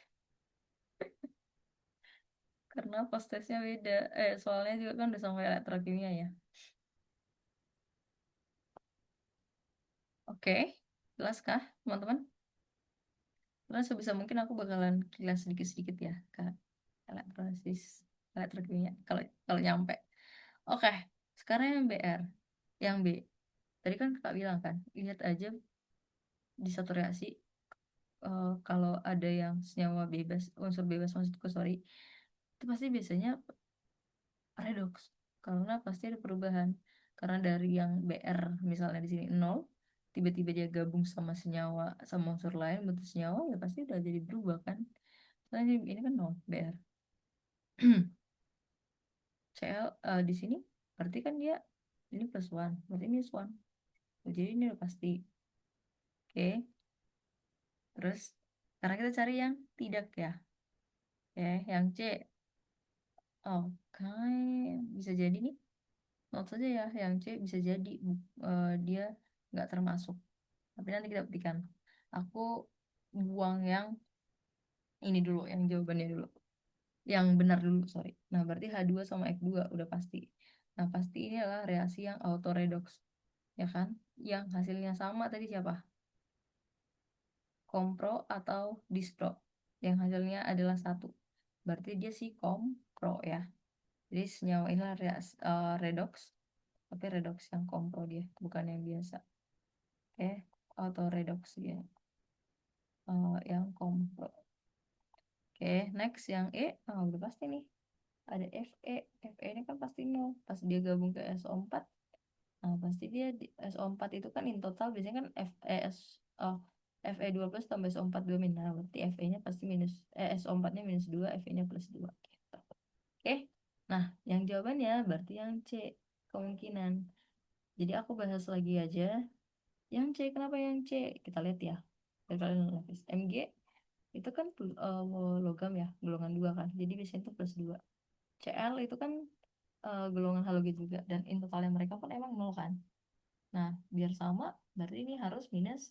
Karena post-testnya beda. Soalnya juga kan udah sampai elektrokimia ya. Oke, jelas kah teman-teman? Karena sebisa mungkin aku bakalan kilas sedikit-sedikit ya, Kak. Elektrolisis, elektrokimia, kalau kalau nyampe. Oke, sekarang yang BR. Yang B. Tadi kan Kak bilang kan, lihat aja di satu reaksi kalau ada yang senyawa bebas, unsur bebas maksudku sorry, itu pasti biasanya redox karena pasti ada perubahan. Karena dari yang BR misalnya di sini 0, tiba-tiba dia gabung sama senyawa sama unsur lain bentuk senyawa ya pasti udah jadi berubah kan. Soalnya ini kan 0 BR. Cl di sini berarti kan dia ini +1, berarti minus 1. Jadi ini udah pasti. Oke. Terus sekarang kita cari yang tidak ya. Oke, yang C. Oke, bisa jadi nih. Not saja ya, yang C bisa jadi dia nggak termasuk. Tapi nanti kita buktikan. Aku buang yang ini dulu, yang jawabannya dulu. Yang benar dulu, sorry. Nah, berarti H2 sama F2 udah pasti. Nah, pasti ini adalah reaksi yang autoredox. Ya kan? Yang hasilnya sama tadi siapa? Kompro atau distro. Yang hasilnya adalah satu. Berarti dia si kompro ya. Jadi senyawa inilah redox. Tapi redox yang kompro dia, bukan yang biasa. Oke, autoredox dia. Yang kompro. Oke, next yang E. Udah pasti nih. Ada Fe. Fe ini kan pasti nol. Pas dia gabung ke SO4. Nah, pasti dia di SO4 itu kan in total biasanya kan Fe 12 tambah SO4 2 min. Nah, berarti Fe-nya pasti SO4-nya -2, Fe-nya +2 gitu. Oke. Nah, yang jawabannya berarti yang C kemungkinan. Jadi aku bahas lagi aja. Yang C, kenapa yang C? Kita lihat ya. Kita lihat Mg itu kan logam ya, golongan 2 kan. Jadi biasanya itu +2. Cl itu kan golongan halogen juga dan in totalnya mereka pun emang 0 kan. Nah, biar sama berarti ini harus -1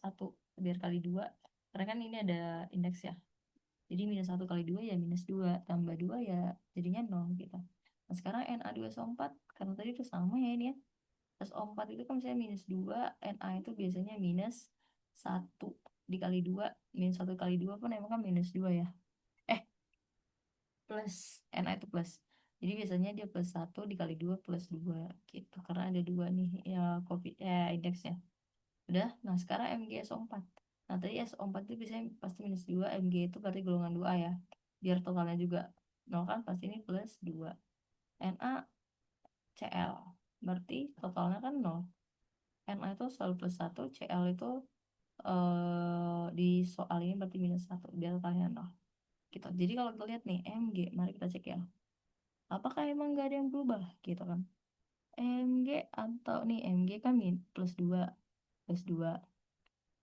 biar kali 2 karena kan ini ada indeks ya. Jadi -1 kali 2 ya -2 tambah 2 ya jadinya 0 gitu. Nah, sekarang Na2SO4 karena tadi itu sama ya ini ya. SO4 itu kan misalnya minus 2, Na itu biasanya minus 1 dikali 2, minus 1 kali 2 pun emang kan minus 2 ya. Eh, plus, Na itu plus. Jadi biasanya dia plus 1 dikali 2 plus 2 gitu. Karena ada 2 nih ya indeksnya. Udah, nah sekarang Mg SO4. Nah tadi SO4 itu biasanya pasti minus 2, Mg itu berarti golongan 2A ya. Biar totalnya juga 0 kan, pasti ini plus 2. NaCl, berarti totalnya kan 0. Na itu selalu plus 1, Cl itu di soal ini berarti minus 1, biar totalnya 0. Gitu. Jadi kalau kita lihat nih, Mg, mari kita cek ya. Apakah emang nggak ada yang berubah gitu kan? Mg atau nih, Mg kan plus 2, plus 2.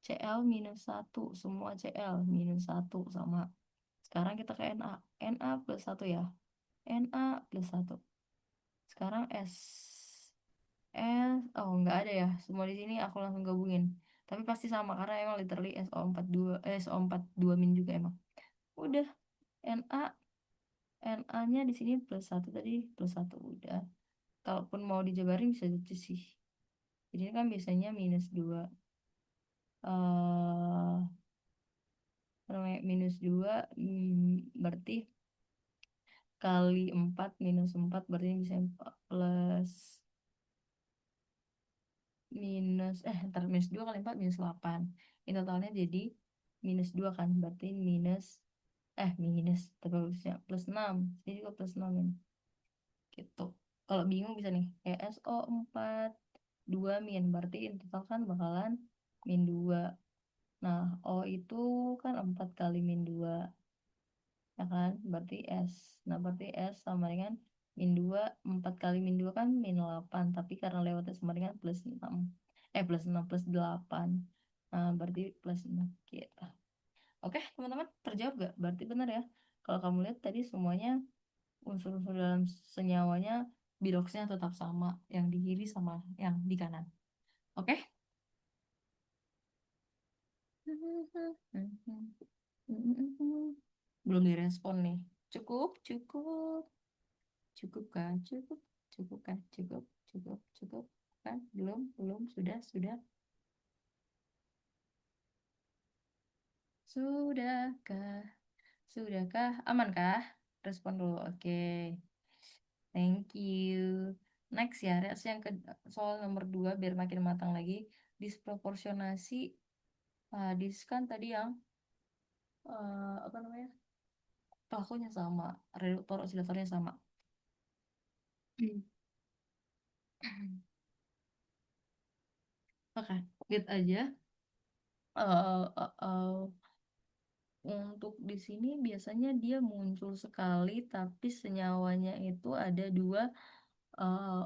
Cl minus 1, semua Cl minus 1 sama. Sekarang kita ke Na. Na plus 1 ya. Na plus 1. Sekarang oh nggak ada ya. Semua di sini aku langsung gabungin. Tapi pasti sama karena emang literally SO4 2 min juga emang. Udah, Na Na-nya di sini plus 1 tadi, plus 1 udah. Kalaupun mau dijabarin bisa gitu sih. Jadi ini kan biasanya minus 2. Minus 2 berarti kali 4 minus 4 berarti ini bisa 4 plus ntar minus 2 kali 4 minus 8. Ini totalnya jadi minus 2 kan, berarti minus tapi harusnya plus 6. Jadi juga plus 6 ini gitu. Kalau bingung bisa nih kayak SO4 2 min, berarti in total kan bakalan min 2. Nah O itu kan 4 kali min 2 ya kan, berarti S. Nah berarti S sama dengan min 2, 4 kali min 2 kan min 8, tapi karena lewatnya sama dengan plus 6, plus 6 plus 8, nah berarti plus 6 gitu. Oke teman-teman, terjawab gak? Berarti benar ya, kalau kamu lihat tadi semuanya unsur-unsur dalam senyawanya biroksnya tetap sama, yang di kiri sama yang di kanan. Oke. Belum direspon nih. Cukup, cukup. Cukup kah? Cukup. Cukup kah? Cukup. Cukup. Cukup. Kan? Belum. Belum. Sudah. Sudah. Sudahkah? Sudahkah? Aman kah? Respon dulu. Oke. Thank you. Next ya. Reaksi yang ke soal nomor 2 biar makin matang lagi. Disproporsionasi. Dis kan tadi yang apa namanya? Pelakunya sama. Reduktor osilatornya sama. Oke. Lihat aja. eh eh, eh, Untuk di sini biasanya dia muncul sekali, tapi senyawanya itu ada 2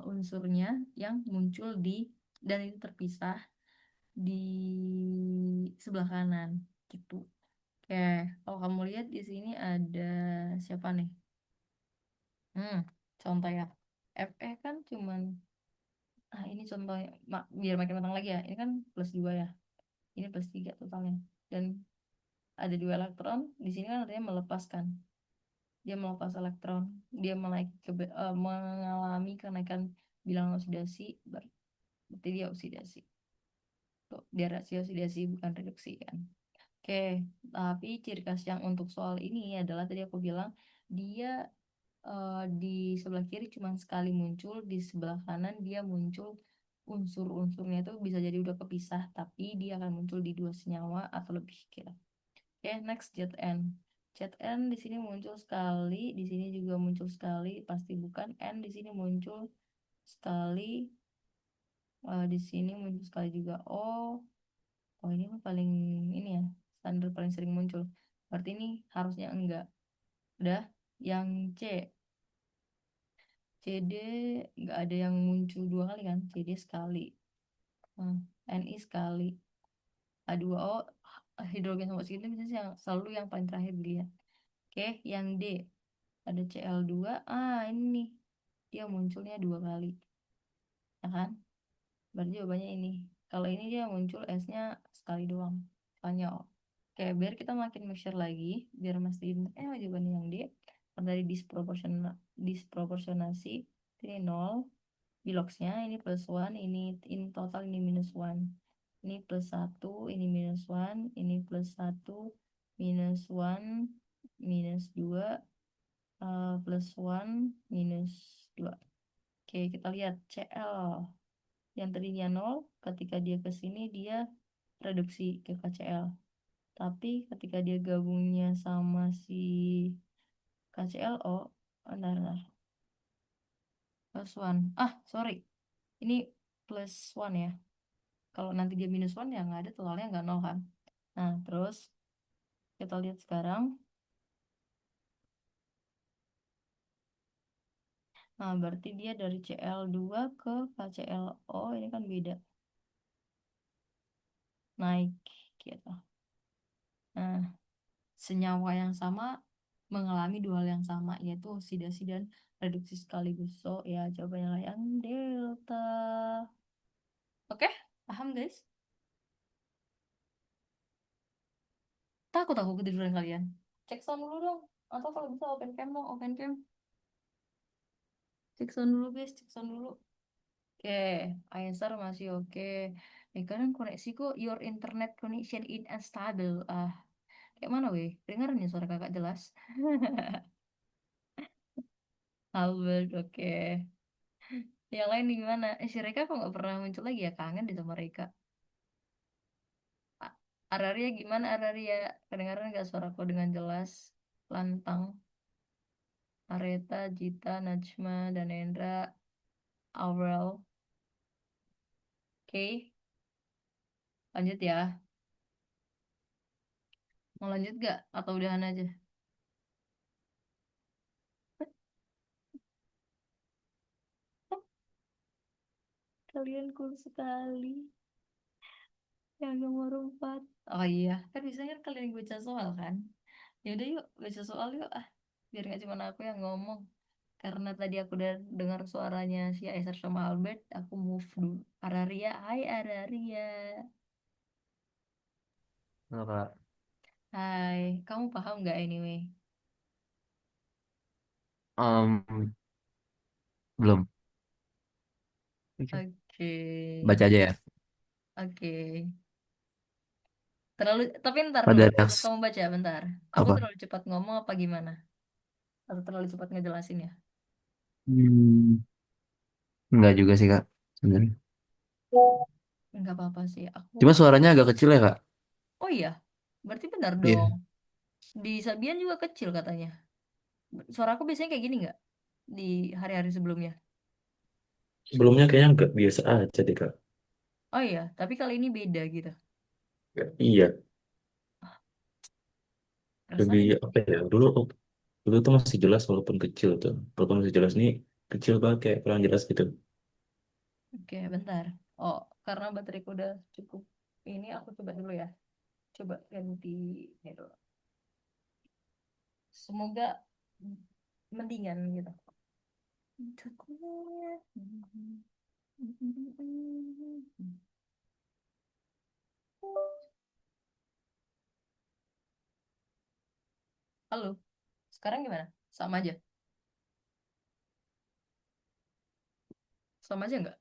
unsurnya yang muncul dan itu terpisah di sebelah kanan gitu. Oke, kalau kamu lihat di sini ada siapa nih? Hmm, contoh ya. Fe kan cuman ini contohnya biar makin matang lagi ya. Ini kan plus 2 ya. Ini plus 3 totalnya. Dan ada 2 elektron. Di sini kan artinya melepaskan. Dia melepas elektron, dia mengalami kenaikan bilangan oksidasi, berarti dia oksidasi. Tuh, dia reaksi oksidasi bukan reduksi kan. Oke, tapi ciri khas yang untuk soal ini adalah tadi aku bilang dia di sebelah kiri cuma sekali muncul, di sebelah kanan dia muncul unsur-unsurnya itu bisa jadi udah kepisah, tapi dia akan muncul di 2 senyawa atau lebih kira. Oke, next ZN. ZN di sini muncul sekali, di sini juga muncul sekali, pasti bukan. N di sini muncul sekali, di sini muncul sekali juga. Oh ini mah paling ini ya, standar paling sering muncul. Berarti ini harusnya enggak. Udah, yang C, CD nggak ada yang muncul 2 kali kan? CD sekali, Hmm, Ni sekali, H2O hidrogen sama oksigen itu biasanya selalu yang paling terakhir dilihat. Oke, yang D ada Cl2. Ini nih dia munculnya 2 kali ya kan, berarti jawabannya ini. Kalau ini dia muncul S-nya sekali doang, Spanyol. Oke, biar kita makin make sure lagi, biar mastiin jawabannya yang D. Karena dari disproporsionasi ini 0, Biloxnya ini plus one, ini in total ini minus one. Ini plus satu, ini minus one, ini plus satu, minus one, minus dua, plus one, minus dua. Oke, kita lihat CL. Yang tadinya nol, ketika dia ke sini dia reduksi ke KCl. Tapi ketika dia gabungnya sama si KClO, bentar, plus one. Ah, sorry. Ini plus one ya. Kalau nanti dia minus one ya nggak ada, totalnya nggak nol kan. Nah, terus kita lihat sekarang. Nah, berarti dia dari Cl2 ke KClO ini kan beda. Naik gitu. Nah, senyawa yang sama mengalami dua hal yang sama, yaitu oksidasi dan reduksi sekaligus. So, ya jawabannya lah yang delta. Oke, paham guys? Takut aku ketiduran kalian. Cek sound dulu dong. Atau kalau bisa open cam dong, open cam. Cek sound dulu guys, cek sound dulu. Oke, Acer masih oke. Kadang koneksiku, your internet connection is unstable. Ah, kayak mana weh? Dengar nih suara kakak jelas. Albert, oke. Yang lain gimana? Si Reka kok nggak pernah muncul lagi ya? Kangen di sama Reka. Araria gimana Araria? Kedengaran nggak suaraku dengan jelas? Lantang, Areta, Jita, Najma, dan Endra, Aurel. Oke, lanjut ya. Mau lanjut gak? Atau udahan aja? Kalian cool sekali. Yang nomor 4. Oh iya, kan biasanya kan kalian yang baca soal kan? Ya udah yuk, baca soal yuk. Ah, biar nggak cuma aku yang ngomong. Karena tadi aku udah dengar suaranya si Aisyah sama Albert, aku move dulu. Araria, hai Araria. Halo, Kak. Hai, kamu paham nggak anyway? Em, belum. Oke, Baca aja ya. oke. Terlalu, tapi ntar dulu, Pada sebelum reaks kamu baca, bentar. Aku apa? terlalu cepat ngomong apa gimana? Atau terlalu cepat ngejelasin ya? Hmm, enggak juga sih Kak, sebenarnya. Nggak apa-apa sih, aku... Cuma suaranya agak kecil ya Kak. Oh iya, berarti benar dong. Iya. Di Sabian juga kecil katanya. Suara aku biasanya kayak gini nggak? Di hari-hari sebelumnya. Sebelumnya kayaknya nggak biasa aja deh, Kak. Oh iya, tapi kali ini beda gitu. Iya, lebih Rasanya apa ya? Dulu tuh masih jelas walaupun kecil tuh. Walaupun masih jelas nih kecil banget kayak kurang jelas gitu. oke, bentar. Oh, karena bateraiku udah cukup ini, aku coba dulu ya. Coba ganti ini dulu. Semoga mendingan gitu. Halo, sekarang gimana? Sama aja? Sama aja nggak?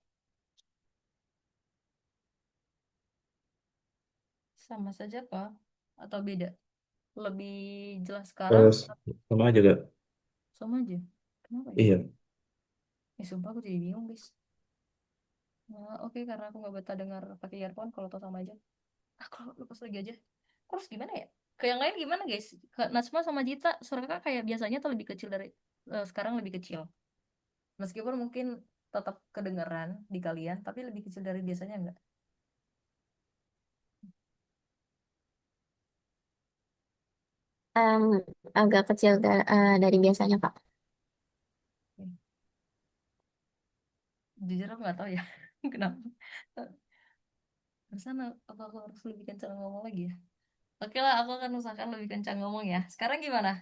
Sama saja kah? Atau beda? Lebih jelas sekarang? Eh, sama aja gak? Sama aja. Kenapa ya? Iya. Sumpah aku jadi bingung, guys. Nah, oke, karena aku nggak betah dengar pakai earphone, kalau tau sama aja. Aku lepas lagi aja. Terus gimana ya? Ke yang lain gimana, guys? Ke Najma sama Jita, suara kakak kayak biasanya tuh lebih kecil dari sekarang lebih kecil. Meskipun mungkin tetap kedengeran di kalian, tapi lebih kecil dari biasanya nggak? Em, agak kecil dari biasanya, Kak. Hmm. Jujur aku nggak tahu ya. Kenapa? Sana apa aku harus lebih kencang ngomong lagi ya? Oke lah, aku akan usahakan lebih kencang ngomong ya. Sekarang gimana?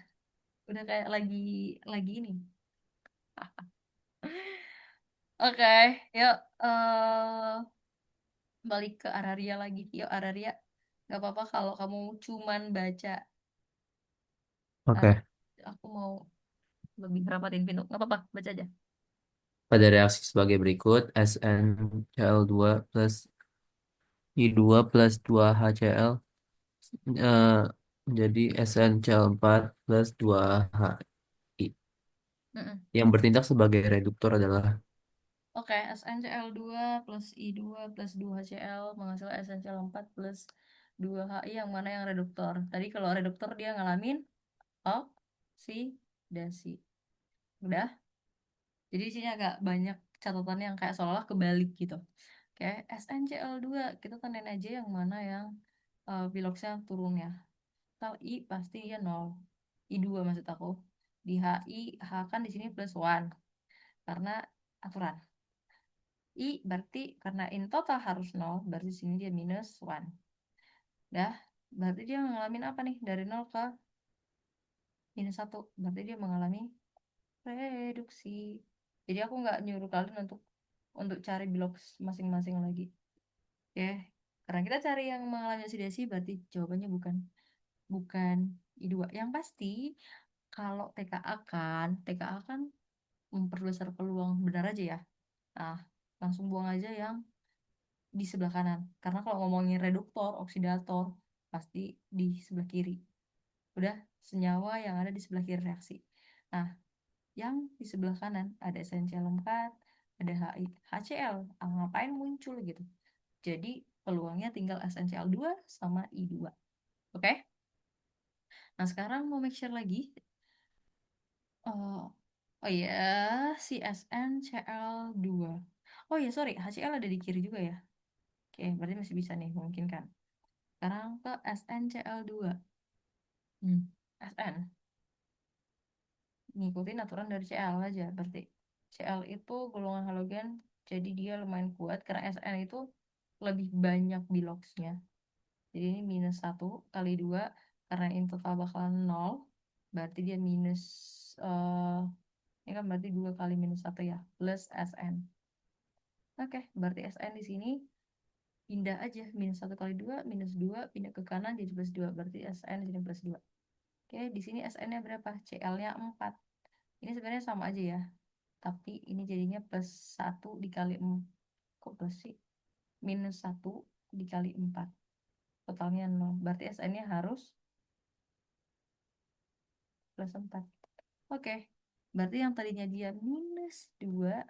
Udah kayak lagi ini. Oke, yuk balik ke Araria lagi. Yuk Araria, nggak apa-apa kalau kamu cuman baca. Ntar Oke. aku mau lebih rapatin pintu. Nggak apa-apa, baca aja. pada reaksi sebagai berikut. SnCl2 plus I2 plus 2HCl eh, menjadi SnCl4 plus 2HI. Mm-mm. Yang bertindak sebagai reduktor adalah Oke, SnCl2 plus I2 plus 2HCl menghasilkan SnCl4 plus 2HI, yang mana yang reduktor? Tadi kalau reduktor dia ngalamin oksidasi. Udah. Jadi di sini agak banyak catatan yang kayak seolah kebalik gitu. Oke, SnCl2 kita tandain aja yang mana yang piloksnya turun ya. Kalau I pasti dia 0. I2 maksud aku. Di HI, H kan di sini plus 1 karena aturan. I berarti karena in total harus 0, berarti sini dia minus 1. Dah, berarti dia mengalami apa nih? Dari 0 ke minus 1. Berarti dia mengalami reduksi. Jadi aku nggak nyuruh kalian untuk cari blok masing-masing lagi. Oke, karena kita cari yang mengalami oksidasi, berarti jawabannya bukan bukan I2. Yang pasti kalau TKA kan memperbesar peluang, benar aja ya. Nah, langsung buang aja yang di sebelah kanan. Karena kalau ngomongin reduktor, oksidator, pasti di sebelah kiri. Udah, senyawa yang ada di sebelah kiri reaksi. Nah, yang di sebelah kanan ada SnCl4, ada HI, HCl. Ngapain muncul gitu? Jadi peluangnya tinggal SnCl2 sama I2. Oke? Nah, sekarang mau make sure lagi. Oh, oh ya, si SnCl2. Oh ya, sorry, HCl ada di kiri juga ya. Oke, berarti masih bisa nih, mungkin kan. Sekarang ke SnCl2. SN. Ngikutin aturan dari Cl aja berarti. Cl itu golongan halogen, jadi dia lumayan kuat karena Sn itu lebih banyak biloxnya. Jadi ini minus 1 kali 2, karena in total bakalan 0, berarti dia minus, eh ini kan berarti 2 kali minus 1 ya, plus Sn. Oke, berarti Sn di sini pindah aja, minus 1 kali 2, minus 2, pindah ke kanan jadi plus 2, berarti Sn di sini plus 2. Oke, di sini Sn-nya berapa? Cl-nya 4. Ini sebenarnya sama aja ya, tapi ini jadinya plus 1 dikali 4. Kok plus sih? Minus 1 dikali 4. Totalnya 0. Berarti SN-nya harus plus 4. Oke. Berarti yang tadinya dia minus 2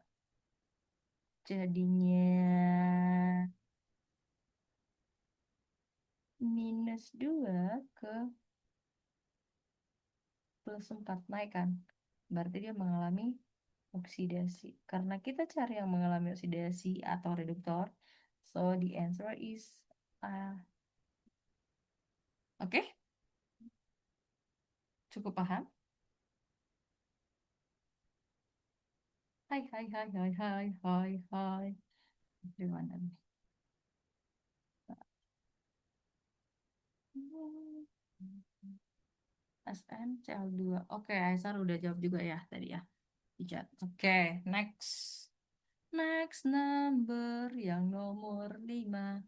jadinya minus 2 ke plus 4, naik kan? Berarti dia mengalami oksidasi. Karena kita cari yang mengalami oksidasi atau reduktor, so the answer is oke? Cukup paham? Hai, hai, hai, hai, hai, hai, hai. Gimana nih? SnCl2. Oke, Aisar udah jawab juga ya tadi ya di chat. Oke, next. Next number yang nomor 5.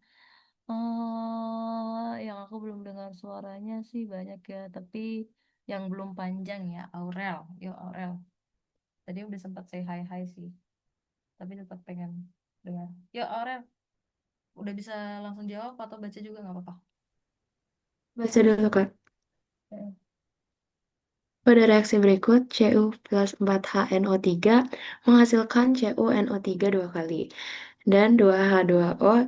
Oh, yang aku belum dengar suaranya sih banyak ya, tapi yang belum panjang ya, Aurel. Yo, Aurel. Tadi udah sempat say hi-hi sih, tapi tetap pengen dengar. Yo, Aurel. Udah bisa langsung jawab atau baca juga nggak apa-apa? Baca dulu, Kak. Mm. Pada reaksi berikut, Cu plus 4HNO3 menghasilkan CuNO3 dua kali, dan 2H2O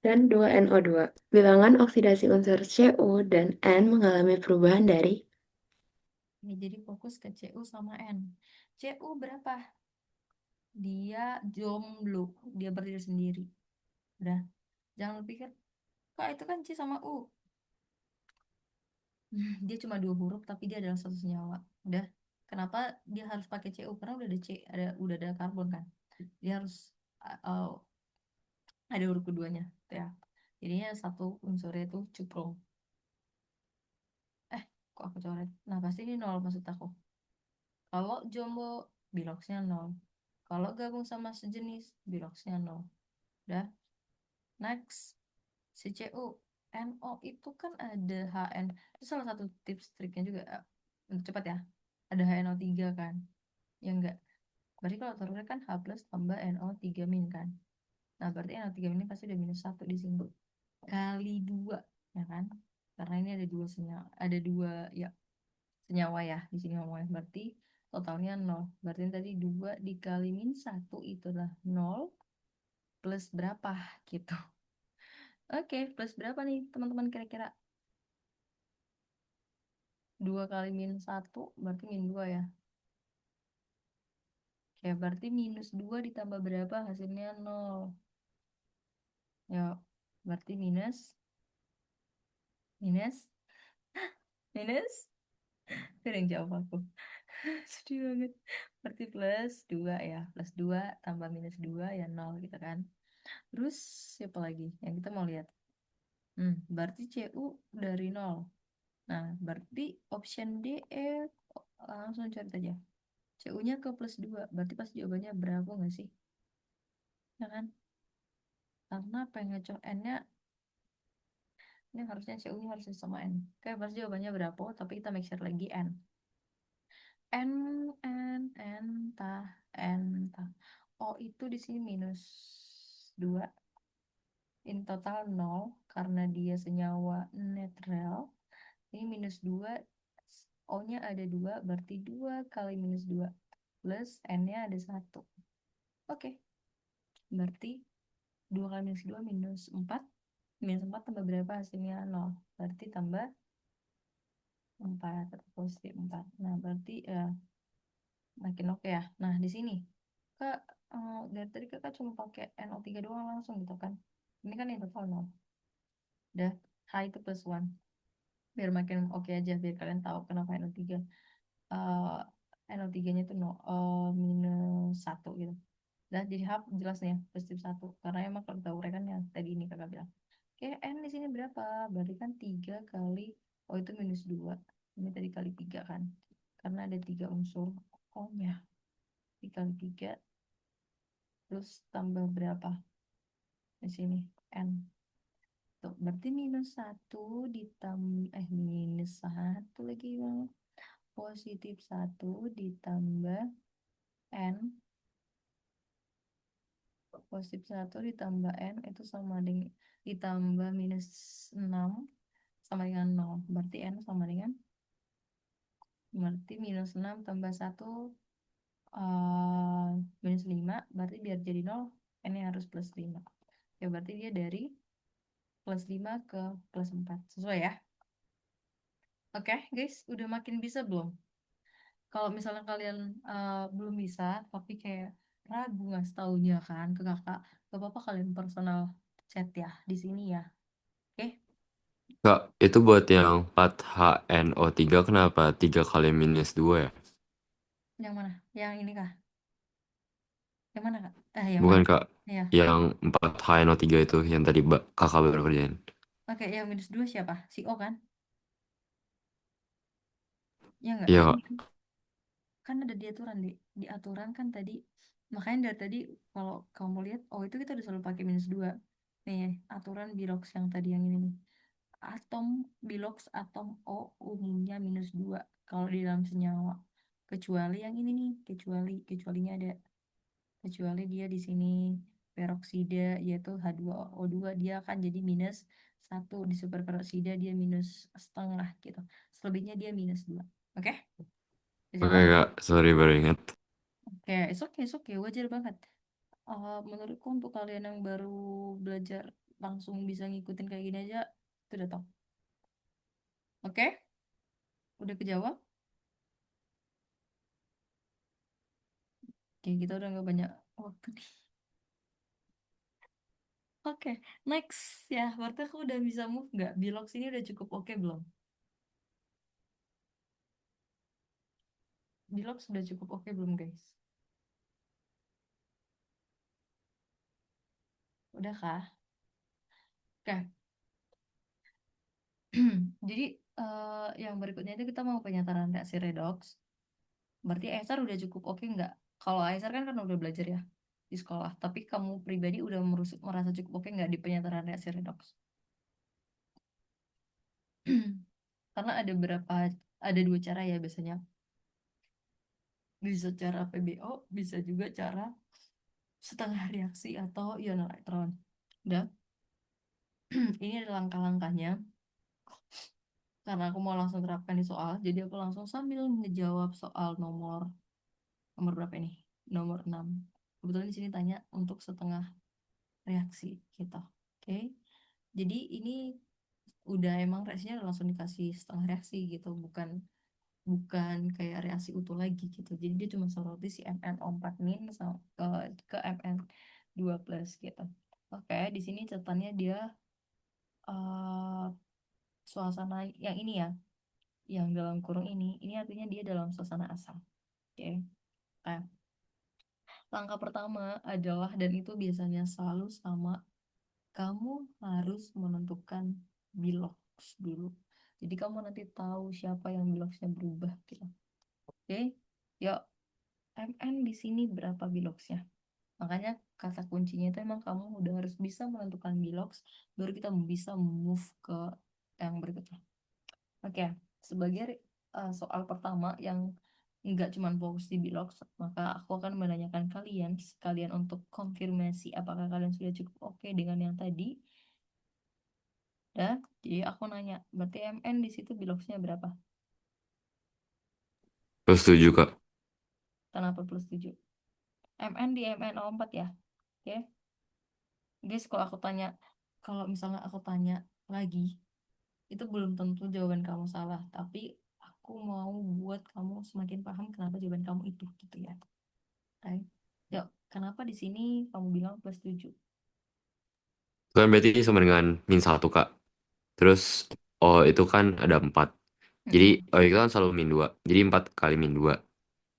dan 2NO2. Bilangan oksidasi unsur Cu dan N mengalami perubahan dari Ini jadi fokus ke Cu sama N. Cu berapa? Dia jomblo, dia berdiri sendiri. Udah, jangan lu pikir, kak itu kan C sama U. Dia cuma 2 huruf, tapi dia adalah satu senyawa. Udah, kenapa dia harus pakai Cu? Karena udah ada C, udah ada karbon kan. Dia harus uh, ada huruf keduanya, tuh ya. Jadinya satu unsurnya itu cuprong. Kok aku coret? Nah, pasti ini 0 maksud aku. Kalau jomblo, biloxnya 0. Kalau gabung sama sejenis, biloxnya 0. Udah, next. Si CU, NO itu kan ada HN. Itu salah satu tips triknya juga. Untuk cepat ya. Ada HNO3 kan. Ya enggak. Berarti kalau telurnya kan H plus tambah NO3 min kan. Nah, berarti NO3 min pasti udah minus 1 di sini. Kali 2, ya kan? Karena ini ada dua senyawa, ada dua ya senyawa ya di sini ngomongnya. Berarti totalnya 0. Berarti tadi 2 dikali min 1 itulah 0 plus berapa gitu. Oke, plus berapa nih teman-teman kira-kira? 2 kali min 1 berarti min 2 ya. Oke, berarti minus 2 ditambah berapa hasilnya 0. Ya, berarti minus, minus, minus. Itu yang jawab aku. Sedih banget. Berarti plus 2 ya. Plus 2 tambah minus 2 ya 0 gitu kan. Terus siapa lagi yang kita mau lihat? Berarti CU dari 0. Nah, berarti option D langsung cari aja. CU-nya ke plus 2. Berarti pas jawabannya berapa nggak sih? Ya kan? Karena pengecoh N-nya ini harusnya CU-nya harusnya sama N. Oke, pas jawabannya berapa? Tapi kita make sure lagi N. N, O itu di sini minus 2. In total 0 karena dia senyawa netral. Ini minus 2. O-nya ada 2, berarti 2 kali minus 2 plus N-nya ada 1. Oke, berarti 2 kali minus 2 minus 4. Minus 4 tambah berapa hasilnya? 0. Berarti tambah 4 atau positif 4. Nah, berarti makin oke ya. Nah, di sini Kak, dari tadi Kakak cuma pakai NO3 doang langsung gitu kan. Ini kan yang total 0. Udah, H itu plus 1. Biar makin oke aja, biar kalian tahu kenapa NO3. NO3-nya itu minus 1 gitu. Dan jadi H jelas nih ya, positif 1. Karena emang kalau kita uraikan yang tadi ini Kakak bilang. Oke, N di sini berapa? Berarti kan 3 kali, itu minus 2. Ini tadi kali 3 kan. Karena ada 3 unsur O-nya. Dikali 3 terus tambah berapa di sini N. Tuh, berarti minus 1 ditambah minus 1 lagi bang. Positif 1 ditambah N. Positif 1 ditambah N itu sama dengan ditambah minus 6 sama dengan 0. Berarti N sama dengan berarti minus 6 tambah 1 minus 5. Berarti biar jadi 0 N harus plus 5. Ya berarti dia dari plus 5 ke plus 4. Sesuai ya? Oke, guys, udah makin bisa belum? Kalau misalnya kalian belum bisa, tapi kayak ragu nggak taunya kan ke kakak, gak apa-apa kalian personal chat ya di sini ya. Oke, Kak, itu buat yang 4HNO3 kenapa 3 kali minus 2 ya? yang mana? Yang ini kah? Yang mana kak? Yang Bukan mana? Kak, Ya, yang 4HNO3 itu yang tadi kakak baru kerjain. oke, yang minus 2 siapa? Si O kan? Ya nggak? Iya Yang Kak. kan ada di aturan di aturan kan tadi, makanya dari tadi kalau kamu lihat itu kita udah selalu pakai minus 2 nih aturan bilox yang tadi yang ini nih, atom bilox atom O umumnya minus 2 kalau di dalam senyawa, kecuali yang ini nih, kecualinya ada, kecuali dia di sini peroksida yaitu H2O2 dia akan jadi minus 1, di superperoksida dia minus setengah gitu, selebihnya dia minus 2. Oke, Oke jawab. Kak, sorry baru ingat. Oke, it's okay, wajar banget. Menurutku untuk kalian yang baru belajar langsung bisa ngikutin kayak gini aja, itu udah top. Oke, udah kejawab? Oke, kita udah nggak banyak waktu nih. Oke, next ya. Berarti aku udah bisa move nggak? Bilox ini udah cukup oke belum? Bilox udah cukup oke belum, guys? Udah kah? Oke. Jadi yang berikutnya itu kita mau penyataan reaksi redox. Berarti Acer udah cukup oke nggak? Kalau Acer kan udah belajar ya di sekolah. Tapi kamu pribadi udah merasa cukup oke nggak di penyataan reaksi redox? Karena ada dua cara ya biasanya. bisa cara PBO, bisa juga cara setengah reaksi atau ion elektron. Udah, ini ada langkah-langkahnya. Karena aku mau langsung terapkan di soal, jadi aku langsung sambil ngejawab soal nomor berapa ini? Nomor 6. Kebetulan di sini tanya untuk setengah reaksi kita. Oke. Jadi ini udah emang reaksinya udah langsung dikasih setengah reaksi gitu, bukan bukan kayak reaksi utuh lagi gitu. Jadi dia cuma soroti si MnO4 min sama ke Mn2 plus gitu. Oke, di sini catatannya dia eh, suasana yang ini ya, yang dalam kurung ini artinya dia dalam suasana asam. Oke. Nah, langkah pertama adalah, dan itu biasanya selalu sama, kamu harus menentukan bilox dulu. Jadi kamu nanti tahu siapa yang biloxnya berubah gitu. Oke, yuk, Mn di sini berapa biloxnya? Makanya kata kuncinya itu emang kamu udah harus bisa menentukan bilox, baru kita bisa move ke yang berikutnya. Oke, sebagai soal pertama yang nggak cuma fokus di bilox, maka aku akan menanyakan kalian sekalian untuk konfirmasi apakah kalian sudah cukup oke dengan yang tadi. Ya, jadi aku nanya, berarti Mn di situ biloxnya berapa? Terus setuju Kak. Kenapa plus 7? Mn di MnO4 ya. Oke. Guys, kalau misalnya aku tanya lagi, itu belum tentu jawaban kamu salah, tapi aku mau buat kamu semakin paham kenapa jawaban kamu itu gitu ya. Oke. Yuk, kenapa di sini kamu bilang plus 7? Itu kan berarti sama dengan min satu Kak. Terus oh itu kan ada 4. Jadi Mm-mm. oh itu kan selalu min 2. Jadi 4 kali min 2.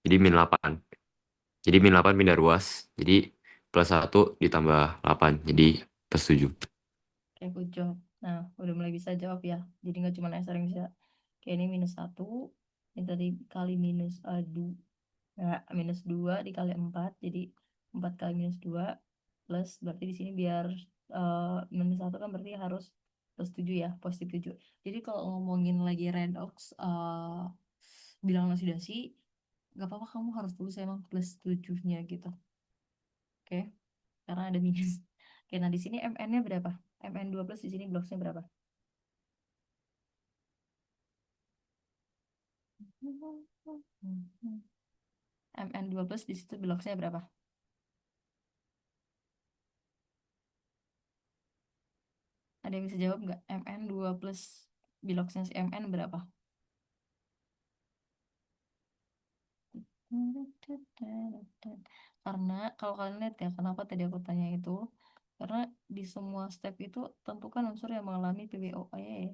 Jadi min 8. Jadi min 8 pindah ruas. Jadi plus satu ditambah 8. Jadi plus 7. Oke, good job. Nah, udah mulai bisa jawab ya. Jadi nggak cuma Esther yang bisa. Oke, ini minus 1. Ini tadi kali minus 2. Nah, minus 2 dikali 4. Jadi 4 kali minus 2. Plus, berarti di sini biar minus 1 kan berarti harus plus 7 ya. Positif 7. Jadi kalau ngomongin lagi redox, bilang osidasi, nggak apa-apa kamu harus tulis emang plus 7-nya gitu. Oke, karena ada minus. Oke, nah di sini Mn-nya berapa? Mn2 plus di sini blocksnya berapa? Mn2 plus di situ blocksnya berapa? Ada yang bisa jawab nggak? Mn2 plus blocksnya si Mn berapa? Karena kalau kalian lihat ya, kenapa tadi aku tanya itu? Karena di semua step itu tentukan unsur yang mengalami PBO. Ya.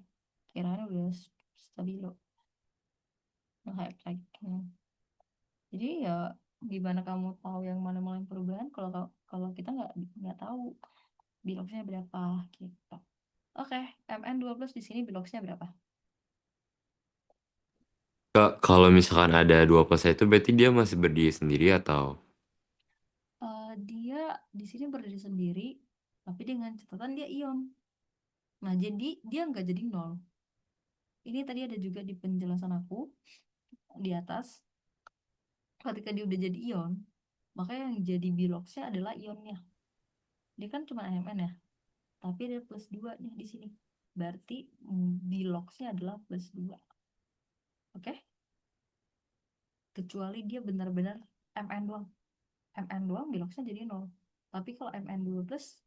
Kirain udah stabilo. Like. Jadi ya gimana kamu tahu yang mana mengalami perubahan kalau kalau kita nggak tahu biloxnya berapa gitu. Oke, Mn2 plus di sini biloxnya berapa? Kak, kalau misalkan ada 2 plus itu berarti dia masih berdiri sendiri atau Dia di sini berdiri sendiri, tapi dengan catatan dia ion. Nah, jadi dia nggak jadi nol. Ini tadi ada juga di penjelasan aku di atas. Ketika dia udah jadi ion, maka yang jadi biloxnya adalah ionnya. Dia kan cuma Mn ya, tapi ada plus 2 nih di sini. Berarti biloxnya adalah plus 2. Oke? Kecuali dia benar-benar Mn doang. Mn doang biloxnya jadi nol. Tapi kalau Mn2 plus,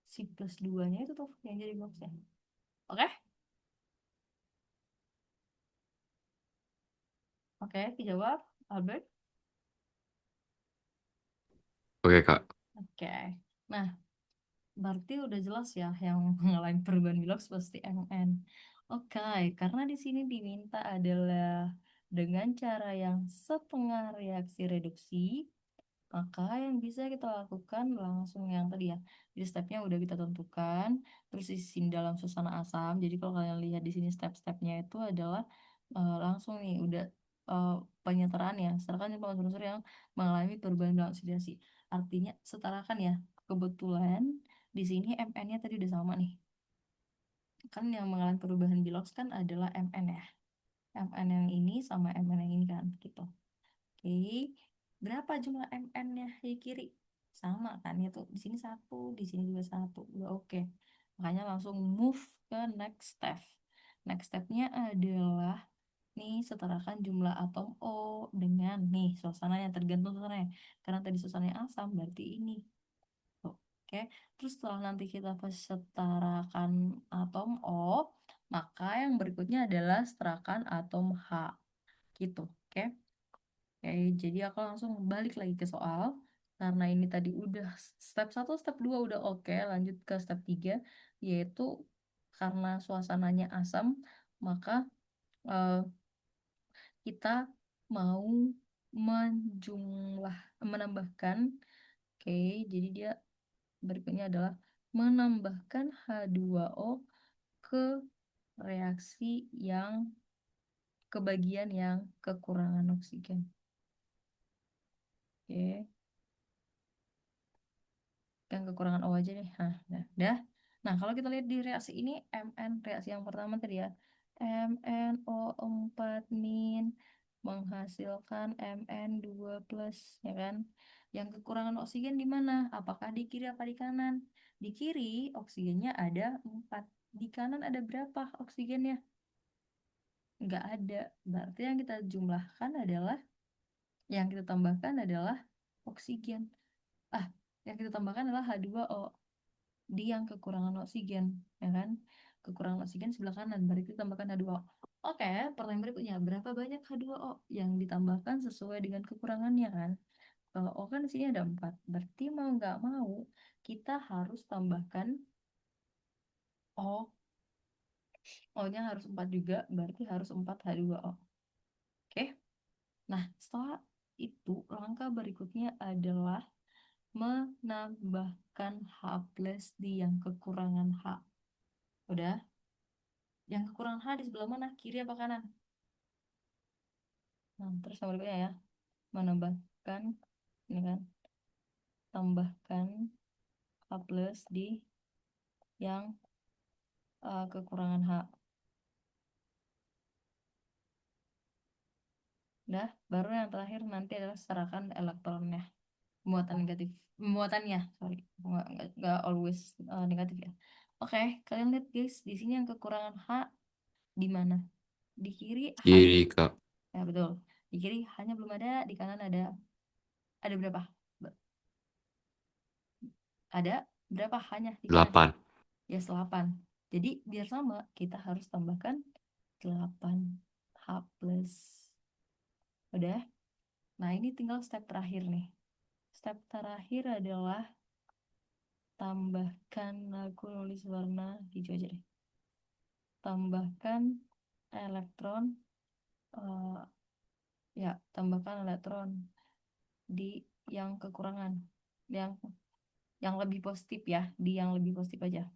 si plus 2-nya itu tuh yang jadi biloxnya. Oke? Oke, dijawab, Albert. oke Kak. Oke. Nah, berarti udah jelas ya yang mengalami perubahan bilox pasti Mn. Oke, karena di sini diminta adalah dengan cara yang setengah reaksi reduksi, maka yang bisa kita lakukan langsung yang tadi ya. Jadi stepnya udah kita tentukan, terus di sini dalam suasana asam. Jadi kalau kalian lihat di sini step-stepnya itu adalah langsung nih udah eh, penyetaraan ya. Setarakan unsur-unsur yang mengalami perubahan dalam oksidasi. Artinya setarakan ya. Kebetulan di sini Mn-nya tadi udah sama nih. Kan yang mengalami perubahan bilox kan adalah Mn ya. Mn yang ini sama Mn yang ini kan gitu. Oke, berapa jumlah MN-nya di kiri? Sama kan itu di sini satu, di sini juga satu, udah oke. Makanya langsung move ke next step. Next stepnya adalah nih setarakan jumlah atom O dengan nih suasananya, tergantung suasananya. Karena tadi suasananya asam berarti ini. Oke, terus setelah nanti kita setarakan atom O, maka yang berikutnya adalah setarakan atom H. Gitu, oke? Oke, jadi aku langsung balik lagi ke soal. Karena ini tadi udah step 1, step 2 udah oke, lanjut ke step 3, yaitu karena suasananya asam, maka eh, kita mau menambahkan, oke, jadi dia berikutnya adalah menambahkan H2O ke reaksi yang ke bagian yang kekurangan oksigen. Oke, yang kekurangan O aja deh. Dah. Nah, kalau kita lihat di reaksi ini, Mn, reaksi yang pertama tadi ya, MnO4 min menghasilkan Mn2 plus, ya kan? Yang kekurangan oksigen di mana? Apakah di kiri apa di kanan? Di kiri oksigennya ada 4. Di kanan ada berapa oksigennya? Nggak ada. Berarti yang kita jumlahkan adalah, yang kita tambahkan adalah oksigen. Yang kita tambahkan adalah H2O di yang kekurangan oksigen, ya kan? Kekurangan oksigen sebelah kanan, berarti kita tambahkan H2O. Oke, pertanyaan berikutnya, berapa banyak H2O yang ditambahkan sesuai dengan kekurangannya kan? Kalau O kan di sini ada 4, berarti mau nggak mau kita harus tambahkan O. O-nya harus 4 juga, berarti harus 4 H2O. Oke? Nah, setelah itu langkah berikutnya adalah menambahkan H plus di yang kekurangan H. Udah? Yang kekurangan H di sebelah mana? Kiri apa kanan? Nah, terus yang berikutnya ya. Menambahkan, ini kan, tambahkan H plus di yang kekurangan H. Udah, baru yang terakhir nanti adalah setarakan elektronnya. Muatan negatif. Muatannya, sorry. Nggak always negatif ya. Oke, kalian lihat guys, di sini yang kekurangan H di mana? Di kiri hanya, Kiri, Kak. ya betul. Di kiri hanya belum ada, di kanan ada. Ada berapa? Ada berapa hanya di kanan? 8. Ya 8. Jadi biar sama, kita harus tambahkan 8 H plus. Udah? Nah ini tinggal step terakhir nih. Step terakhir adalah tambahkan, aku nulis warna hijau aja deh. Tambahkan elektron, eh, ya tambahkan elektron di yang kekurangan, yang lebih positif ya, di yang lebih positif aja,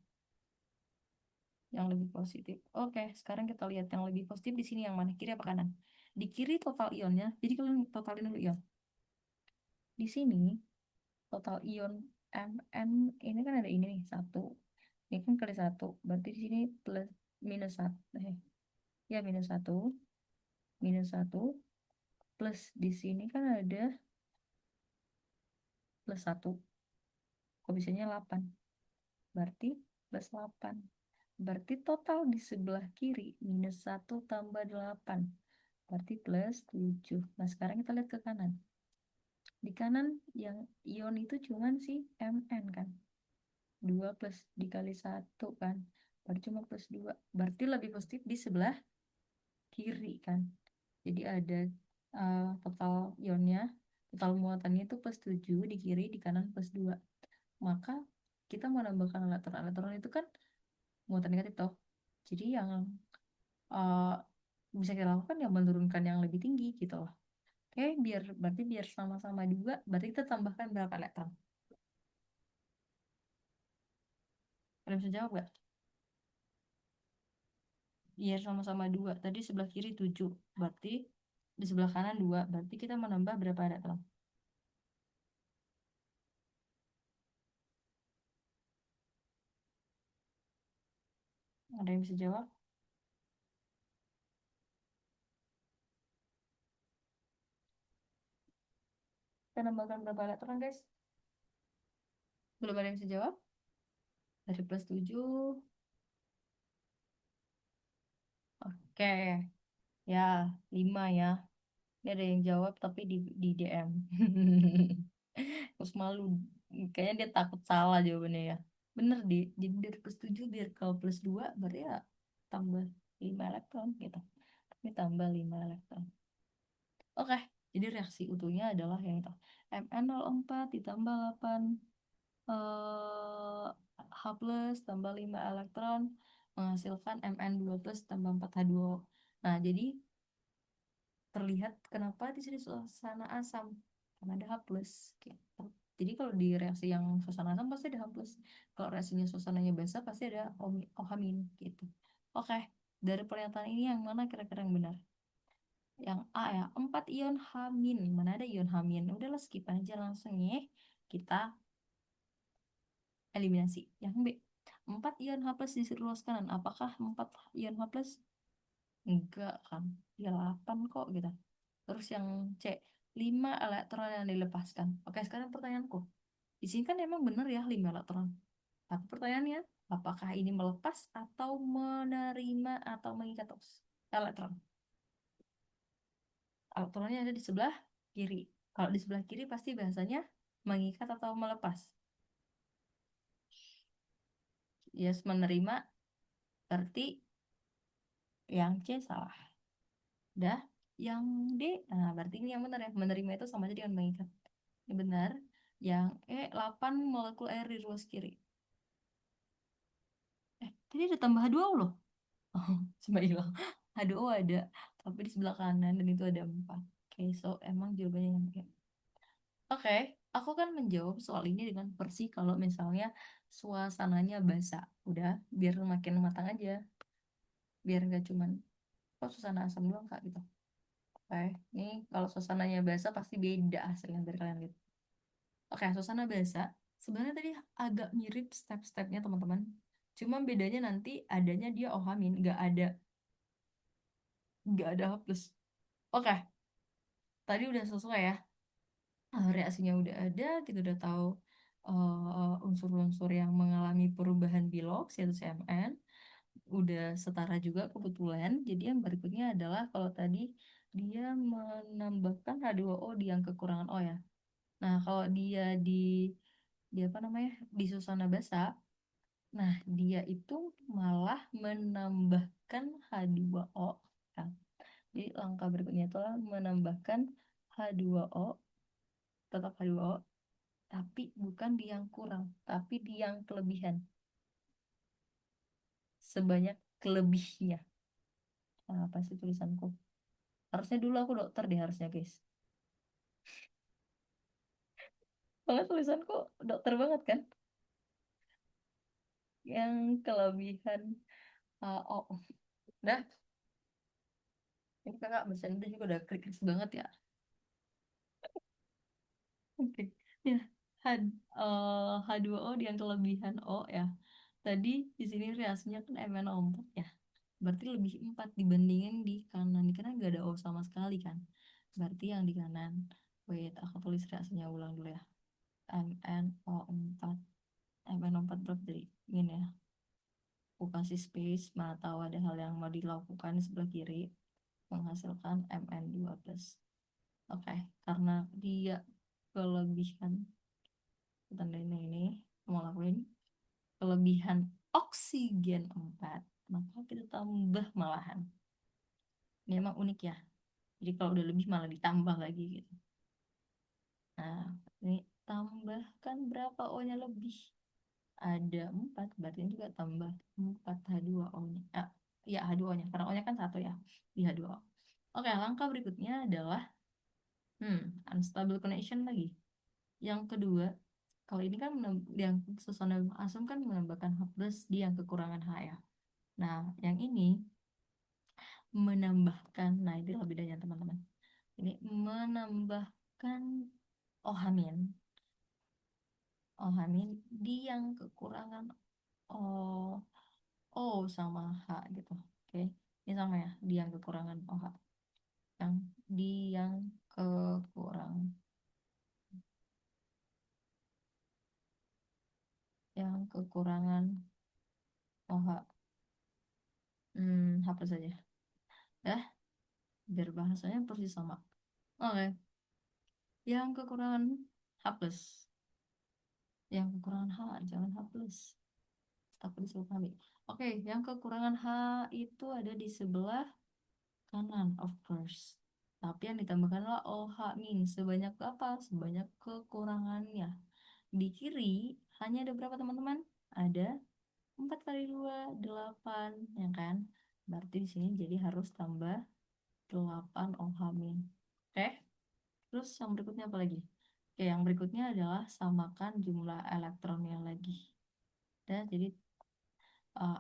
yang lebih positif. Oke, sekarang kita lihat yang lebih positif di sini yang mana, kiri apa kanan? Di kiri total ionnya, jadi kalian totalin dulu ion. Di sini total ion Mn ini kan ada ini nih satu, ini kan kali satu, berarti di sini plus minus satu, ya minus satu plus di sini kan ada plus satu, kok bisanya 8, berarti plus 8. Berarti total di sebelah kiri minus 1 tambah 8. Berarti plus 7. Nah sekarang kita lihat ke kanan. Di kanan yang ion itu cuman si Mn kan. 2 plus dikali 1 kan. Berarti cuma plus 2. Berarti lebih positif di sebelah kiri kan. Jadi ada total ionnya, total muatannya itu plus 7 di kiri, di kanan plus 2. Maka kita mau nambahkan elektron. Elektron itu kan muatan negatif toh. Jadi yang uh, bisa kita lakukan ya menurunkan yang lebih tinggi gitu loh. Oke, berarti biar sama-sama juga, berarti kita tambahkan berapa elektron? Kalian bisa jawab gak? Biar sama-sama 2. Tadi sebelah kiri 7, berarti di sebelah kanan 2, berarti kita menambah berapa elektron? Ada yang bisa jawab? Kita nambahkan berapa elektron, guys? Belum ada yang bisa jawab? Dari plus 7. Oke. Ya, 5 ya. Ini ada yang jawab tapi di DM. Terus malu. Kayaknya dia takut salah jawabannya ya. Bener, jadi dari plus 7 biar kalau plus 2 berarti ya tambah 5 elektron gitu. Ini tambah 5 elektron. Oke, jadi reaksi utuhnya adalah yang itu. Mn04 ditambah 8 H plus tambah 5 elektron menghasilkan Mn2 plus tambah 4 H2O. Nah, jadi terlihat kenapa di sini suasana asam karena ada H plus gitu. Jadi kalau di reaksi yang suasana asam pasti ada H plus. Kalau reaksinya suasananya basa pasti ada OH min gitu. Oke, dari pernyataan ini yang mana kira-kira yang benar? Yang A ya, 4 ion H min. Mana ada ion H min? Udahlah skip aja langsung ya. Kita eliminasi. Yang B, 4 ion H plus di seluruh kanan. Apakah 4 ion H plus? Enggak kan. Ya 8 kok gitu. Terus yang C, 5 elektron yang dilepaskan. Oke, sekarang pertanyaanku. Di sini kan emang bener ya 5 elektron. Tapi pertanyaannya, apakah ini melepas atau menerima atau mengikat elektron? Elektronnya ada di sebelah kiri. Kalau di sebelah kiri pasti bahasanya mengikat atau melepas. Yes, menerima berarti yang C salah. Dah, yang D, nah berarti ini yang benar ya. Menerima itu sama aja dengan mengikat. Ini benar. Yang E, 8 molekul air di ruas kiri. Tadi ada tambah H2O loh. Oh, cuma hilang. H2O ada, tapi di sebelah kanan dan itu ada 4. Oke, so emang jawabannya yang E. Oke, aku kan menjawab soal ini dengan versi kalau misalnya suasananya basah. Udah, biar makin matang aja. Biar nggak cuman, kok suasana asam doang kak gitu. Oke, ini kalau suasananya basah pasti beda hasilnya dari kalian lihat. Oke, suasana basah. Sebenarnya tadi agak mirip step-stepnya teman-teman. Cuma bedanya nanti adanya dia ohamin, nggak ada H plus. Oke, tadi udah sesuai ya. Reaksinya udah ada, kita udah tahu unsur-unsur yang mengalami perubahan Bilox yaitu CMN. Udah setara juga kebetulan. Jadi yang berikutnya adalah kalau tadi dia menambahkan H2O di yang kekurangan O ya. Nah, kalau dia di apa namanya? Di suasana basa, nah dia itu malah menambahkan H2O kan. Jadi langkah berikutnya itulah menambahkan H2O, tetap H2O, tapi bukan di yang kurang, tapi di yang kelebihan. Sebanyak kelebihnya. Nah, apa sih tulisanku? Harusnya dulu aku dokter deh harusnya, guys. Soalnya tulisanku dokter banget kan? Yang kelebihan oh, udah. Ini kakak bercanda juga udah kritis banget ya. Oke. Ya, H, H2O di yang kelebihan O ya. Tadi di sini reaksinya kan MnO4 ya. Berarti lebih 4 dibandingin di kanan. Di kanan nggak ada O sama sekali kan. Berarti yang di kanan. Wait, aku tulis reaksinya ulang dulu ya. MnO4. MnO4 berapa dari ini ya. Aku kasih space, mana tahu ada hal yang mau dilakukan di sebelah kiri. Menghasilkan Mn2+. Oke, karena dia kelebihan. Tanda ini mau lakuin kelebihan oksigen 4, maka kita tambah malahan. Ini emang unik ya. Jadi kalau udah lebih malah ditambah lagi gitu. Nah, ini tambahkan berapa O-nya lebih? Ada 4, berarti ini juga tambah 4 H2O-nya. Ya H2O-nya, karena O-nya kan 1 ya, di H2O. Oke, langkah berikutnya adalah unstable connection lagi. Yang kedua, kalau ini kan yang suasana asam kan menambahkan H plus di yang kekurangan H ya. Nah, yang ini menambahkan, nah ini lebih bedanya teman-teman. Ini menambahkan ohamin. Ohamin di yang kekurangan O, O sama H gitu. Oke, ini sama ya, di yang kekurangan OH. Yang di yang kekurangan kekurangan OH. Hapus aja. Ya, biar bahasanya persis sama. Oke, yang kekurangan H plus. Yang kekurangan H, jangan H plus. Takut disuruh kami. Oke, yang kekurangan H itu ada di sebelah kanan, of course. Tapi yang ditambahkan adalah OH min. Sebanyak apa? Sebanyak kekurangannya. Di kiri hanya ada berapa teman-teman? Ada 4 kali 2 8, ya kan? Berarti di sini jadi harus tambah 8 OH min. Oke? Terus yang berikutnya apa lagi? Oke, yang berikutnya adalah samakan jumlah elektronnya lagi. Dan jadi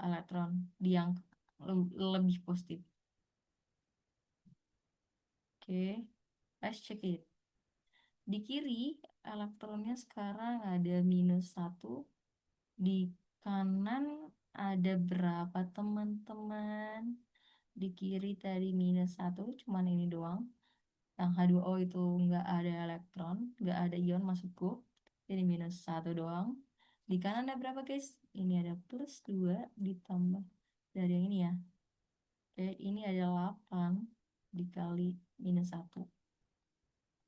elektron di yang lebih positif. Oke, let's check it. Di kiri elektronnya sekarang ada -1. Di kanan ada berapa teman-teman? Di kiri tadi -1, cuman ini doang. Yang H2O itu nggak ada elektron, nggak ada ion maksudku. Jadi -1 doang. Di kanan ada berapa guys? Ini ada +2 ditambah dari yang ini ya. Oke, ini ada 8 dikali -1.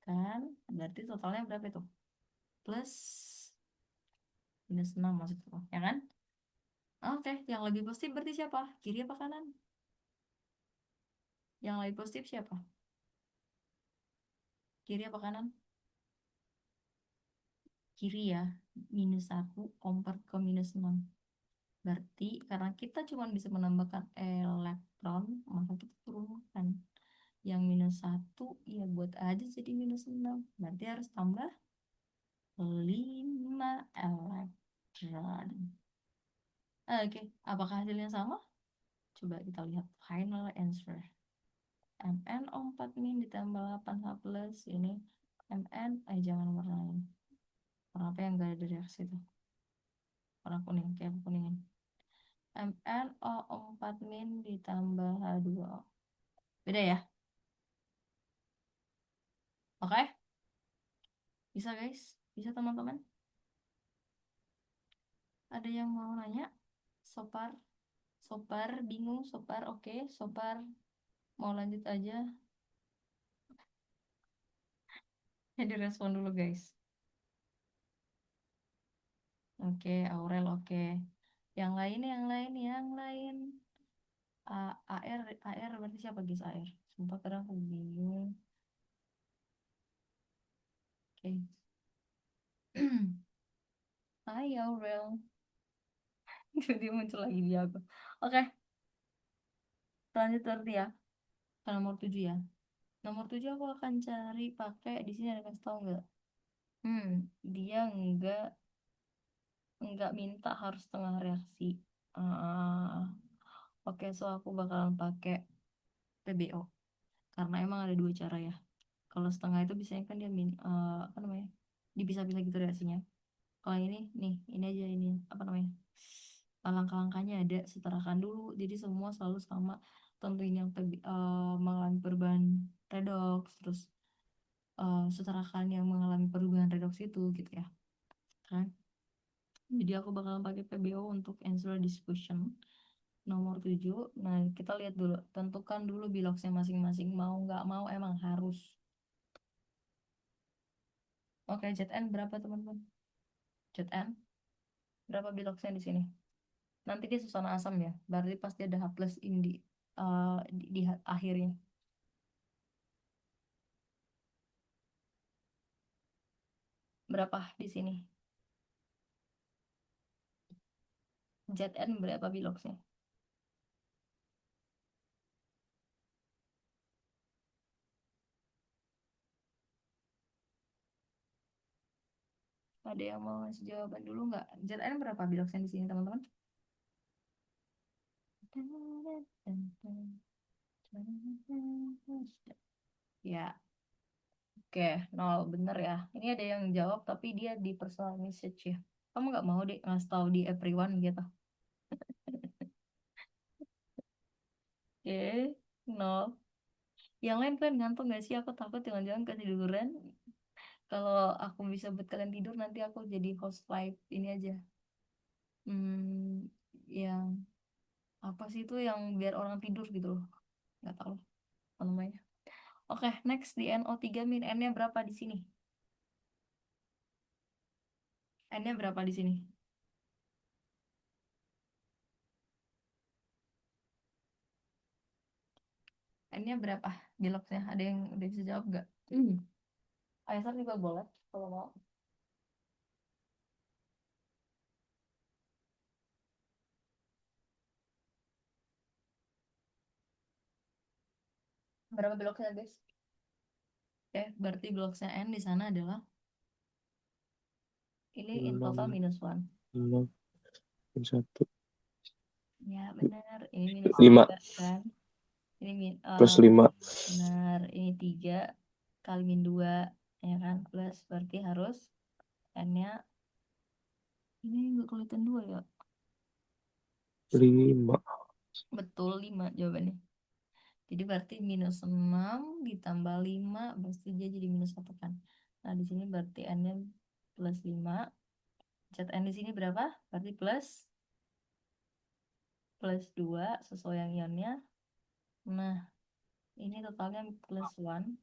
Kan? Berarti totalnya berapa itu? Plus -6 maksudku. Ya kan? Oke, yang lebih positif berarti siapa? Kiri apa kanan? Yang lebih positif siapa? Kiri apa kanan? Kiri ya. -1 compare ke -6. Berarti karena kita cuma bisa menambahkan elektron, maka kita turunkan. Yang -1 ya buat aja jadi -6. Berarti harus tambah 5 elektron. Oke, apakah hasilnya sama? Coba kita lihat final answer. MnO4 min ditambah 8H plus ini Mn, jangan warnain. Warna apa yang gak ada reaksi itu? Warna kuning, kayak kuningan. MnO4 min ditambah H2O. Beda ya? Oke? Bisa guys? Bisa teman-teman? Ada yang mau nanya? Sopar? Sopar bingung? Sopar oke? Sopar mau lanjut aja? Jadi respon dulu guys. Oke, Aurel oke. Yang lain, yang lain, yang lain. AR berarti siapa guys AR? Sumpah kadang aku bingung. Oke. Hai Aurel. Dia muncul lagi di aku. Oke, lanjut berarti ya. Ke nomor 7 ya. Nomor 7 aku akan cari pakai di sini ada kasih tahu nggak? Dia nggak minta harus setengah reaksi. Ah, oke, so aku bakalan pakai PBO karena emang ada dua cara ya. Kalau setengah itu biasanya kan dia apa namanya? Dipisah-pisah gitu reaksinya. Kalau ini aja ini apa namanya? Langkah-langkahnya ada, setarakan dulu. Jadi semua selalu sama. Tentuin yang mengalami perubahan redox, terus setarakan yang mengalami perubahan redox itu gitu ya. Kan? Jadi aku bakalan pakai PBO untuk answer this question. Nomor 7. Nah, kita lihat dulu. Tentukan dulu biloxnya masing-masing. Mau nggak mau emang harus. Oke, ZN berapa teman-teman? ZN berapa biloxnya di sini? Nanti dia susana asam ya. Berarti pasti ada H plus in di akhirnya. Berapa di sini? ZN berapa biloxnya? Ada yang mau ngasih jawaban dulu nggak? ZN berapa biloxnya di sini teman-teman? Ya, oke, 0 bener ya. Ini ada yang jawab tapi dia di personal message ya. Kamu nggak mau deh ngasih tahu di everyone gitu? Oke, 0. Yang lain kalian ngantuk nggak sih? Aku takut jangan-jangan ketiduran. Kalau aku bisa buat kalian tidur nanti aku jadi host live ini aja. Hmm, yang apa sih itu yang biar orang tidur gitu loh. Nggak tahu apa namanya. Oke, next di NO3 min N-nya berapa di sini? N-nya berapa di sini? N-nya berapa? Di logsnya ada yang udah bisa jawab nggak? Aisyah juga boleh kalau mau. Berapa bloknya guys? Oke, berarti bloknya N di sana adalah ini in total 6, minus one. 6, 1, Ya benar, ini minus 5, 3 kan? Ini plus 5. benar, ini 3 kali min 2 ya kan? Plus berarti harus N-nya ini nggak kelihatan 2 ya? 5. Betul 5 jawabannya. Jadi berarti minus 6 ditambah 5 berarti dia jadi minus 1 kan. Nah, di sini berarti N-nya plus 5. Zn di sini berapa? Berarti plus 2 sesuai yang ionnya. Nah, ini totalnya plus 1.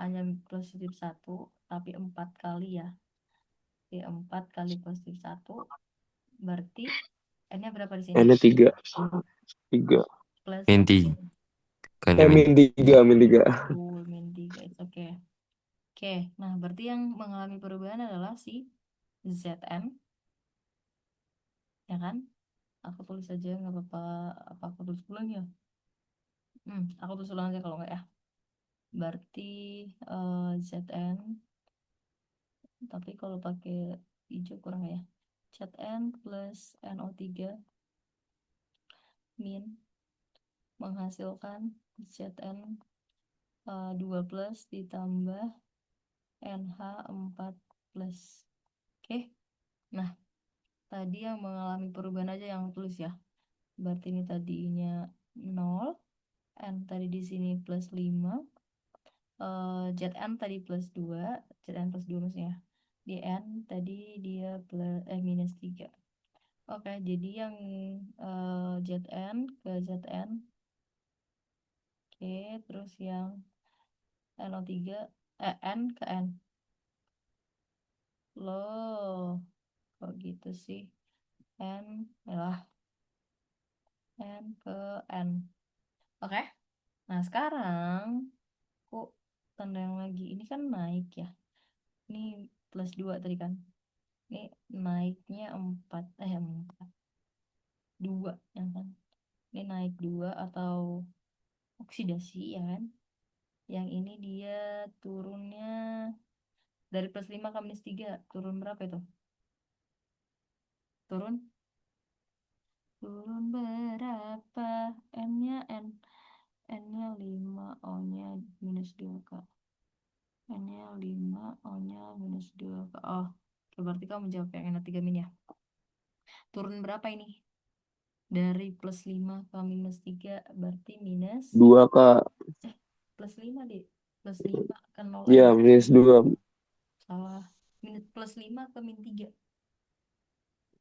Hanya positif 1, tapi 4 kali ya. Oke, 4 kali positif 1. Berarti N-nya berapa di sini? N-nya 3. 3. Plus Min 3. Kan Min 3, min 3. min 3. It's okay. Oke, nah berarti yang mengalami perubahan adalah si Zn, ya kan? Aku tulis aja nggak apa-apa. Apa aku tulis ulang ya? Aku tulis ulang aja kalau nggak ya. Berarti Zn, tapi kalau pakai hijau kurang ya. Zn plus NO3 min menghasilkan Zn 2 plus ditambah NH4 plus. Oke, nah tadi yang mengalami perubahan aja yang tulis ya. Berarti ini tadinya 0, N tadi di sini plus 5, Zn tadi plus 2, Zn plus 2 maksudnya. Di N tadi dia plus, minus 3. Oke, jadi yang Zn ke Zn. Oke, terus yang NO3, N ke N. Loh, kok gitu sih? N, ya N ke N. Oke, nah sekarang kok tanda yang lagi ini kan naik ya. Ini plus 2 tadi kan. Ini naiknya 4, 4, 2 ya kan. Ini naik 2 atau oksidasi ya kan. Yang ini dia turunnya dari plus 5 ke minus 3. Turun berapa itu? Turun berapa? N-nya N-nya 5, O-nya minus 2 Kak. N-nya 5, O-nya minus 2 Kak. Oh, oke, berarti kamu jawab yang N3 min ya. Turun berapa ini? Dari plus 5 ke minus 3 berarti minus 2, Kak. plus 5 deh. Plus 5 ke 0 Ya, aja. minus 2. Salah. Minus plus 5 ke min 3.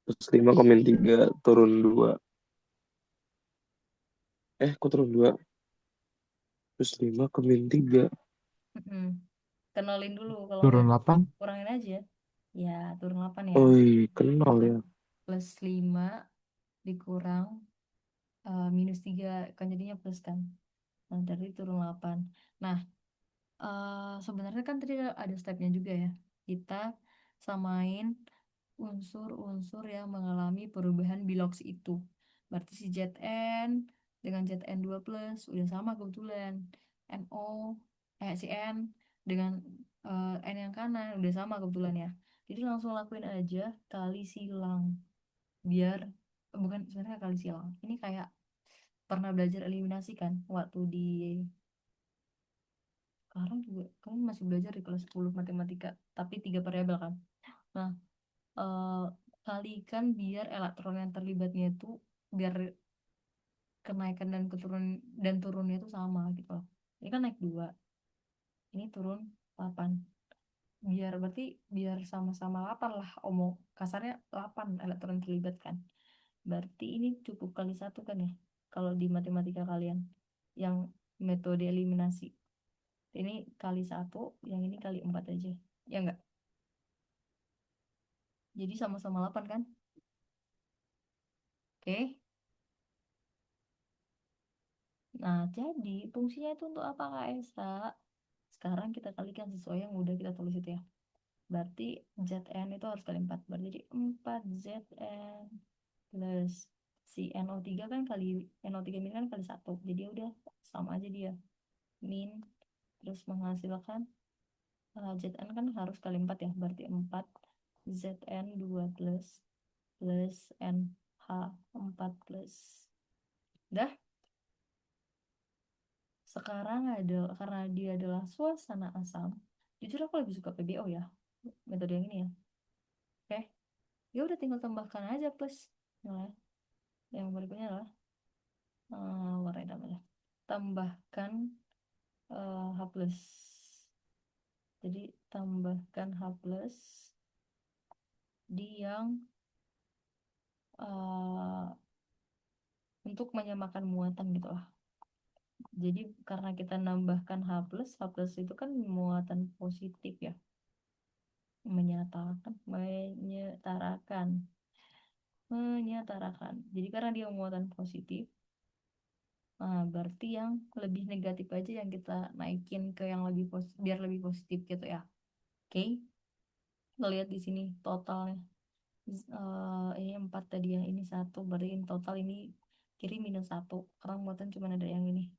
Plus 5 ke min 3. Turun 2. Kok turun 2? Plus 5 ke min 3. Kenalin dulu kalau Turun nggak 8. kurangin aja. Ya, turun 8 ya. Oh, kenal ya. Plus 5 dikurang minus 3 kan jadinya plus kan. Nah, dari turun 8. Nah, sebenarnya kan tadi ada stepnya juga ya. Kita samain unsur-unsur yang mengalami perubahan bilox itu. Berarti si Zn dengan Zn2 plus udah sama kebetulan. NO, si N dengan N yang kanan udah sama kebetulan ya. Jadi langsung lakuin aja kali silang. Biar, bukan sebenarnya kali silang. Ini kayak pernah belajar eliminasi kan waktu di sekarang juga kamu masih belajar di kelas 10 matematika tapi 3 variabel kan. Nah, eh, kalikan biar elektron yang terlibatnya itu biar kenaikan dan keturun dan turunnya itu sama gitu loh. Ini kan naik 2, ini turun 8. Biar berarti biar sama-sama 8 lah, omong kasarnya 8 elektron terlibat kan. Berarti ini cukup kali satu kan ya, kalau di matematika kalian yang metode eliminasi. Ini kali satu, yang ini kali 4 aja. Ya enggak? Jadi sama-sama 8 kan? Oke. Nah, jadi fungsinya itu untuk apa Kak Esa? Sekarang kita kalikan sesuai yang udah kita tulis itu ya. Berarti Zn itu harus kali 4. Berarti jadi 4 Zn plus si NO3 kan kali NO3 min kan kali satu. Jadi ya udah sama aja dia. Min terus menghasilkan Zn kan harus kali 4 ya. Berarti 4 Zn 2 plus NH 4 plus. Udah. Sekarang ada karena dia adalah suasana asam. Jujur aku lebih suka PBO ya. Metode yang ini ya. Oke. Ya udah tinggal tambahkan aja plus. Nah, yang berikutnya adalah warna hitam aja. Tambahkan H plus. Jadi tambahkan H plus di yang eh, untuk menyamakan muatan gitu lah. Jadi karena kita nambahkan H plus itu kan muatan positif ya. Menyetarakan. Jadi karena dia muatan positif, berarti yang lebih negatif aja yang kita naikin ke yang lebih positif, biar lebih positif gitu ya. Oke, kita lihat di sini totalnya. Ini 4 tadi yang ini satu, berarti in total ini kiri minus satu, karena muatan cuma ada yang ini.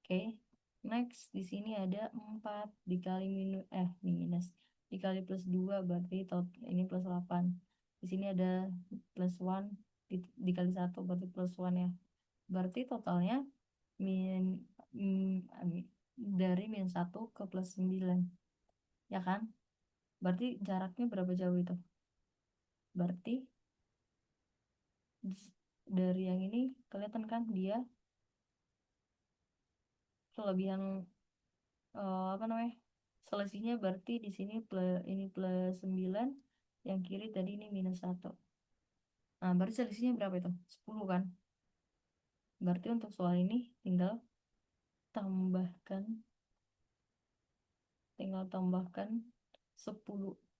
Oke, next di sini ada 4 dikali minus dikali plus 2 berarti ini plus 8. Di sini ada plus 1 dikali satu berarti plus 1 ya. Berarti totalnya min, dari minus 1 ke plus 9. Ya kan? Berarti jaraknya berapa jauh itu? Berarti dari yang ini kelihatan kan dia kelebihan apa namanya? Selisihnya berarti di sini plus ini plus 9, yang kiri tadi ini minus 1. Nah, berarti selisihnya berapa itu? 10 kan? Berarti untuk soal ini tambahkan tinggal tambahkan 10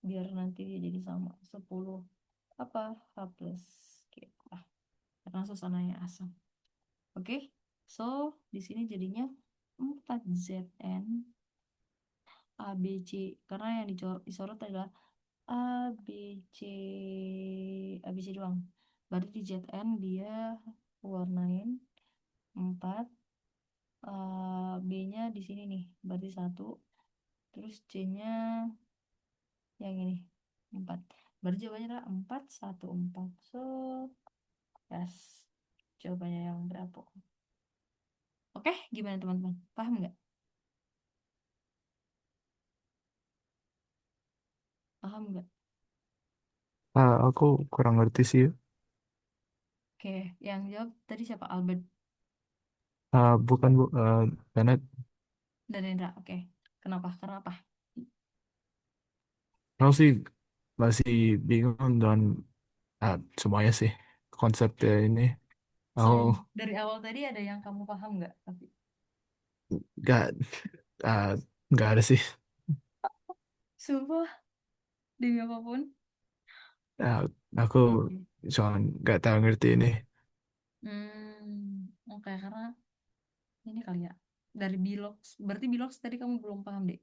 biar nanti dia jadi sama. 10 apa? H plus. Oke, karena suasananya asam. Oke. So, di sini jadinya 4Zn ABC karena yang disorot adalah ABC ABC doang. Berarti di Zn dia warnain 4, B-nya di sini nih, berarti 1, terus C-nya yang ini 4. Berarti jawabannya adalah 4 1 4. So, yes. Jawabannya yang berapa? Oke, gimana teman-teman? Paham nggak? Paham nggak? Aku kurang ngerti sih. Oke, yang jawab tadi siapa? Albert Bukan Bu, Bennett. dan Indra. Oke, kenapa? Karena apa? Aku sih masih bingung dan semuanya sih konsepnya ini. So, Aku dari awal tadi ada yang kamu paham nggak? Tapi, nggak uh, nggak ada sih. sumpah, demi apapun. Uh, aku Oke. cuma nggak tahu ngerti ini. Oke, karena ini kali ya. Dari Bilox, berarti Bilox tadi kamu belum paham deh.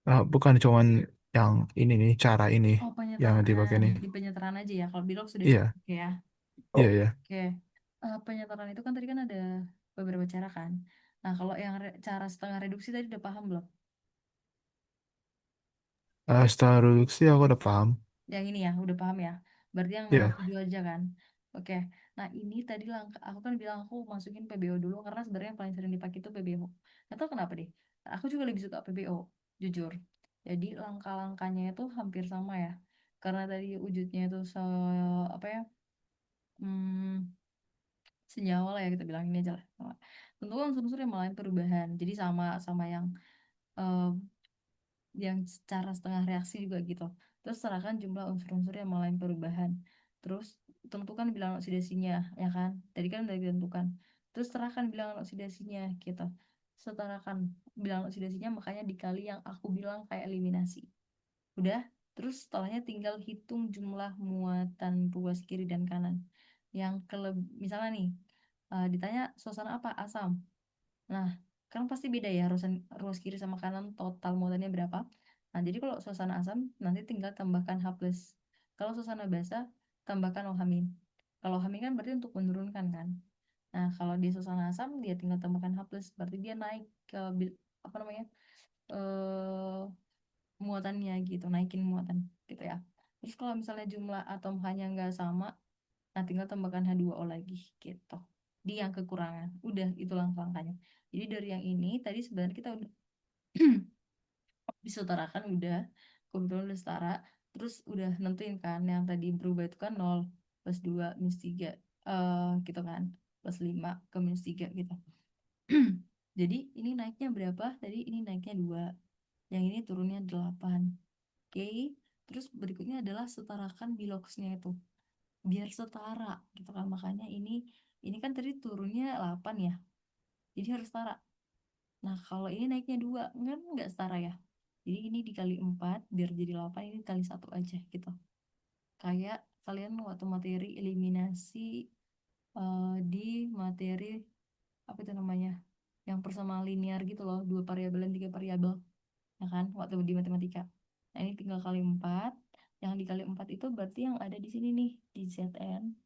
Bukan cuman yang ini nih cara ini Oh, yang dipakai penyetaraan. nih. Di penyetaraan aja ya. Kalau Bilox sudah Iya, cukup oke ya. iya, iya. Oke. Penyetaraan itu kan tadi kan ada beberapa cara kan. Nah, kalau yang cara setengah reduksi tadi udah paham belum? Setelah reduksi aku udah paham. Yang ini ya, udah paham ya. Berarti yang nomor Iya. 7 aja kan. Oke. Nah, ini tadi langkah aku kan bilang aku masukin PBO dulu karena sebenarnya yang paling sering dipakai itu PBO. Nggak tahu kenapa deh. Aku juga lebih suka PBO, jujur. Jadi langkah-langkahnya itu hampir sama ya. Karena tadi wujudnya itu apa ya? Hmm, senyawa lah ya kita bilang ini aja lah. Tentu unsur-unsur yang lain perubahan. Jadi sama sama yang eh, yang secara setengah reaksi juga gitu. Terus serahkan jumlah unsur-unsur yang mengalami perubahan. Terus tentukan bilangan oksidasinya, ya kan? Tadi kan udah ditentukan. Terus serahkan bilangan oksidasinya gitu. Setarakan bilangan oksidasinya, makanya dikali yang aku bilang kayak eliminasi. Udah, terus setelahnya tinggal hitung jumlah muatan ruas kiri dan kanan. Yang misalnya nih, ditanya suasana apa? Asam. Nah, kan pasti beda ya ruas kiri sama kanan total muatannya berapa. Nah, jadi kalau suasana asam nanti tinggal tambahkan H+. Kalau suasana basa tambahkan OH-. Kalau OH- kan berarti untuk menurunkan kan. Nah, kalau di suasana asam dia tinggal tambahkan H+, berarti dia naik ke apa namanya? eh muatannya gitu, naikin muatan gitu ya. Terus kalau misalnya jumlah atom H-nya nggak sama, nah tinggal tambahkan H2O lagi gitu. Di yang kekurangan. Udah, itu langkah-langkahnya. Jadi dari yang ini tadi sebenarnya kita udah disetarakan, udah kebetulan udah setara. Terus udah nentuin kan yang tadi berubah itu kan 0 plus 2 minus 3 gitu kan. Plus 5 ke minus 3 gitu. Jadi ini naiknya berapa? Tadi ini naiknya 2. Yang ini turunnya 8. Oke. Terus berikutnya adalah setarakan biloxnya itu. Biar setara gitu kan. Makanya ini kan tadi turunnya 8 ya. Jadi harus setara. Nah, kalau ini naiknya 2 kan nggak setara ya. Jadi ini dikali 4 biar jadi 8, ini kali 1 aja gitu. Kayak kalian waktu materi eliminasi di materi apa itu namanya? Yang persamaan linear gitu loh, 2 variabel dan 3 variabel. Ya kan? Waktu di matematika. Nah, ini tinggal kali 4. Yang dikali 4 itu berarti yang ada di sini nih, di Zn.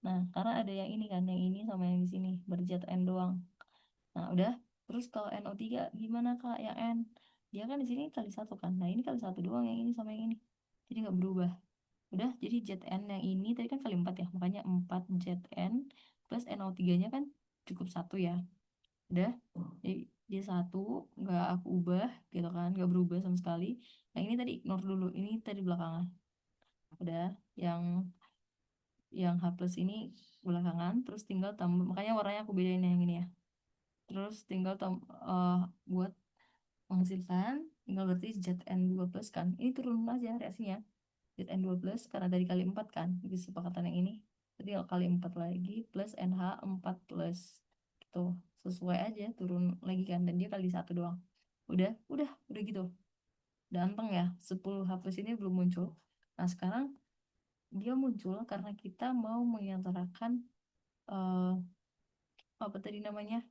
Nah, karena ada yang ini kan, yang ini sama yang di sini, Zn doang. Nah, udah. Terus kalau NO3 gimana Kak? Yang N. Dia kan di sini kali 1 kan. Nah, ini kali 1 doang yang ini sama yang ini. Jadi nggak berubah. Udah, jadi Zn yang ini tadi kan kali 4 ya. Makanya 4 Zn plus NO3-nya kan cukup 1 ya. Udah. Jadi dia 1, nggak aku ubah gitu kan. Nggak berubah sama sekali. Yang ini tadi ignore dulu. Ini tadi belakangan. Udah. Yang H plus ini belakangan. Terus tinggal tambah. Makanya warnanya aku bedain yang ini ya. Terus tinggal buat menghasilkan, tinggal berarti Zn2 plus kan. Ini turun aja reaksinya. Zn2 plus karena dari kali 4 kan. Di kesepakatan yang ini. Jadi kalau kali 4 lagi plus NH4 plus. Gitu. Sesuai aja turun lagi kan. Dan dia kali 1 doang. Udah gitu. Udah anteng ya. 10 H plus ini belum muncul. Nah sekarang dia muncul karena kita mau menyantarakan eh apa tadi namanya?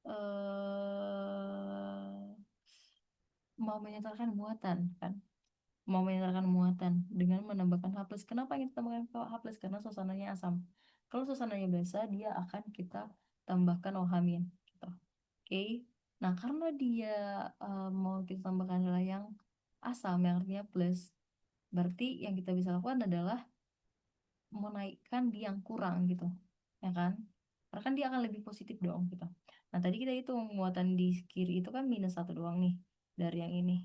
eh mau menyatakan muatan kan, mau menyatakan muatan dengan menambahkan H plus. Kenapa kita tambahkan H plus? Karena suasananya asam. Kalau suasananya biasa dia akan kita tambahkan OH min gitu. Oke. Nah karena dia mau kita tambahkan adalah yang asam yang artinya plus, berarti yang kita bisa lakukan adalah menaikkan di yang kurang gitu, ya kan? Karena kan dia akan lebih positif dong gitu. Nah tadi kita hitung muatan di kiri itu kan -1 doang nih dari yang ini.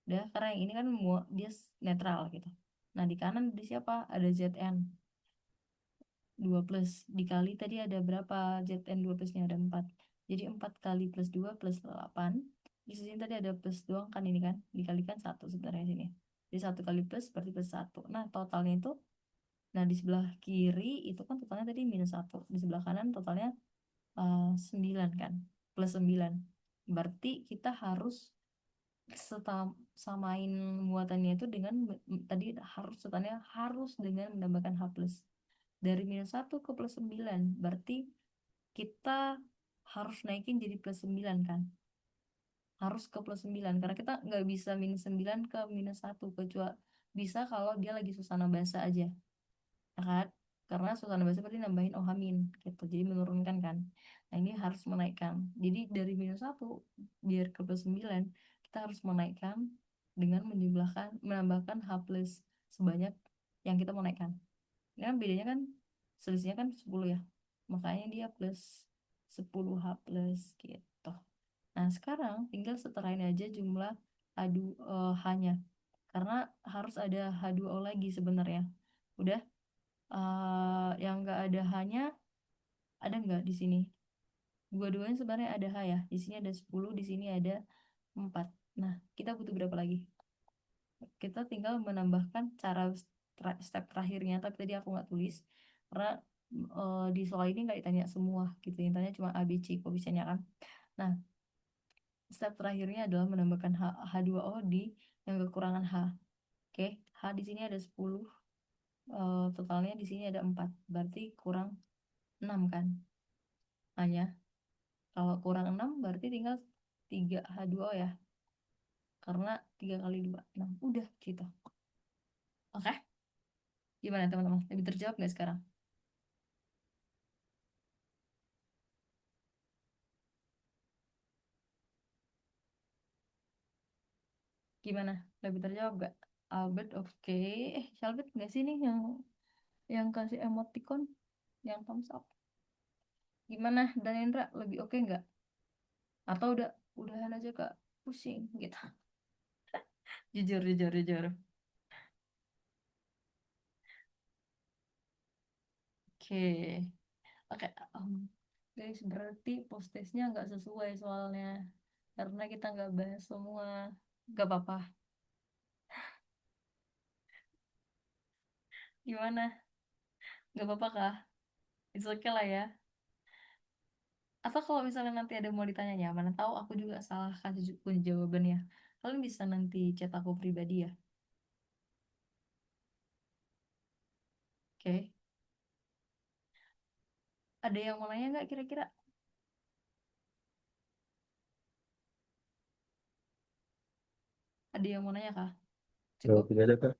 Udah, karena yang ini kan dia netral gitu. Nah, di kanan di siapa? Ada Zn 2 plus. Dikali tadi ada berapa? Zn 2 plusnya ada 4. Jadi 4 kali plus 2 plus 8. Di sini tadi ada plus doang kan ini kan. Dikalikan 1 sebenarnya sini. Jadi 1 kali plus berarti plus 1. Nah, totalnya itu, nah di sebelah kiri itu kan totalnya tadi -1. Di sebelah kanan totalnya 9 kan. Plus 9. Berarti kita harus samain muatannya itu dengan tadi harus setannya harus dengan menambahkan H plus dari -1 ke plus 9, berarti kita harus naikin jadi plus 9 kan, harus ke plus 9 karena kita nggak bisa -9 ke -1 kecuali bisa kalau dia lagi suasana basa aja, ya kan? Karena suasana basa berarti nambahin OH min gitu, jadi menurunkan kan. Nah ini harus menaikkan, jadi dari -1 biar ke plus 9 kita harus menaikkan dengan menambahkan H plus sebanyak yang kita mau naikkan. Ini kan bedanya kan selisihnya kan 10 ya, makanya dia plus 10 H plus gitu. Nah sekarang tinggal seterain aja jumlah H-nya karena harus ada H2O lagi sebenarnya. Udah. Yang nggak ada H-nya ada nggak di sini? Dua-duanya sebenarnya ada H ya. Di sini ada 10, di sini ada 4. Nah, kita butuh berapa lagi? Kita tinggal menambahkan cara step terakhirnya, tapi tadi aku nggak tulis karena di soal ini nggak ditanya semua gitu, yang tanya cuma A, B, C koefisiennya kan. Nah, step terakhirnya adalah menambahkan H2O di yang kekurangan H. Oke, H di sini ada 10, totalnya di sini ada 4, berarti kurang 6 kan. Hanya kalau kurang 6 berarti tinggal 3 H2O ya, karena 3 kali 2 6. Udah gitu. Oke, gimana teman-teman? Lebih terjawab nggak sekarang? Gimana? Lebih terjawab gak? Albert oke. Albert nggak sih nih yang kasih emoticon, yang thumbs up? Gimana? Dan Indra lebih oke nggak? Atau udahan aja Kak? Pusing gitu. Jujur, jujur, jujur. Oke. Oke, guys, berarti post-testnya nggak sesuai soalnya. Karena kita nggak bahas semua. Nggak apa-apa. Gimana? Nggak apa-apa kah? It's okay lah ya. Atau kalau misalnya nanti ada mau ditanya, mana tahu aku juga salah kasih kunci jawabannya. Kalian bisa nanti chat aku pribadi ya. Oke. Ada yang mau nanya nggak kira-kira? Ada yang mau nanya kah? Kalau Cukup? tidak ada Kak,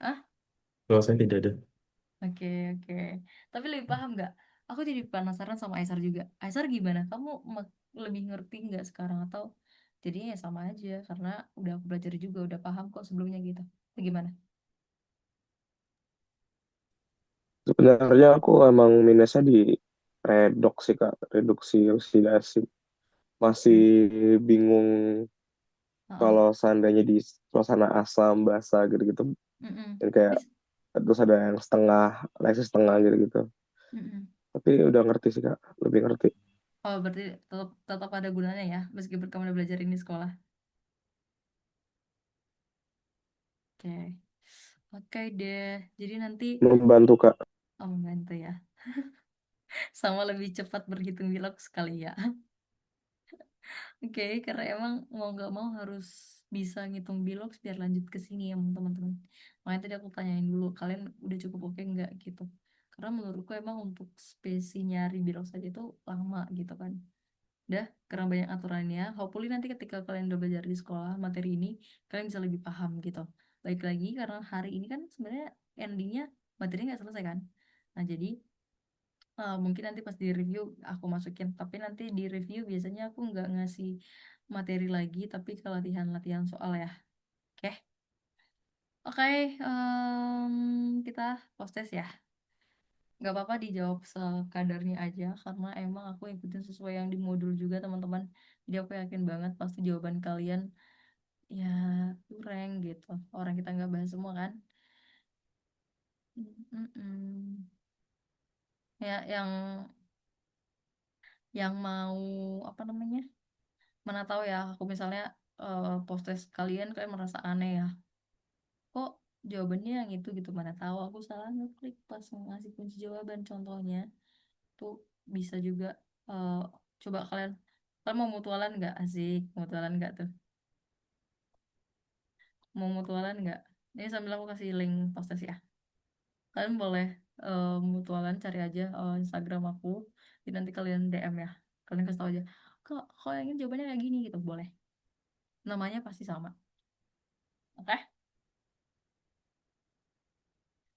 Ah? kalau saya tidak ada. Oke, oke. Tapi lebih paham nggak? Aku jadi penasaran sama Aisar juga. Aisar gimana? Kamu lebih ngerti nggak sekarang atau jadinya ya sama aja karena udah aku belajar juga, udah paham kok sebelumnya gitu. Bagaimana? Sebenarnya aku emang minusnya di redoks sih Kak, reduksi oksidasi. Masih Hmm. bingung Heeh. kalau seandainya di suasana asam basah gitu-gitu. Mm-mm. Dan kayak Tapi, terus ada yang setengah, lesin setengah gitu-gitu. mm-mm. Tapi udah ngerti sih Kak, lebih ngerti. Oh, berarti tetap tetap ada gunanya ya, meskipun kamu udah belajar ini di sekolah. Oke. Oke deh. Jadi nanti, Membantu Kak. oh membantu ya. Sama lebih cepat berhitung bilog sekali ya. Oke, karena emang mau nggak mau harus bisa ngitung bilog biar lanjut ke sini ya teman-teman. Makanya tadi aku tanyain dulu, kalian udah cukup oke nggak gitu. Karena menurutku emang untuk spesi nyari bilog saja itu lama gitu kan. Udah, karena banyak aturannya. Hopefully nanti ketika kalian udah belajar di sekolah materi ini, kalian bisa lebih paham gitu. Baik lagi karena hari ini kan sebenarnya endingnya materinya nggak selesai kan. Nah jadi mungkin nanti pas di review aku masukin. Tapi nanti di review biasanya aku nggak ngasih materi lagi, tapi ke latihan-latihan soal ya. Oke, oke, kita post test ya. Nggak apa-apa dijawab sekadarnya aja karena emang aku ikutin sesuai yang di modul juga teman-teman. Jadi aku yakin banget pasti jawaban kalian ya kurang gitu. Orang kita nggak bahas semua kan. Mm-mm. Ya yang mau apa namanya? Mana tahu ya aku misalnya post test kalian merasa aneh ya. Kok jawabannya yang itu gitu, mana tahu aku salah ngeklik pas ngasih kunci jawaban contohnya. Tuh bisa juga eh, coba kalian kalian mau mutualan nggak? Asik, mutualan nggak tuh? Mau mutualan nggak? Ini sambil aku kasih link postes ya. Kalian boleh mutualan cari aja Instagram aku. Jadi nanti kalian DM ya. Kalian kasih tahu aja. Kok yang ini jawabannya kayak gini gitu, boleh. Namanya pasti sama. Oke?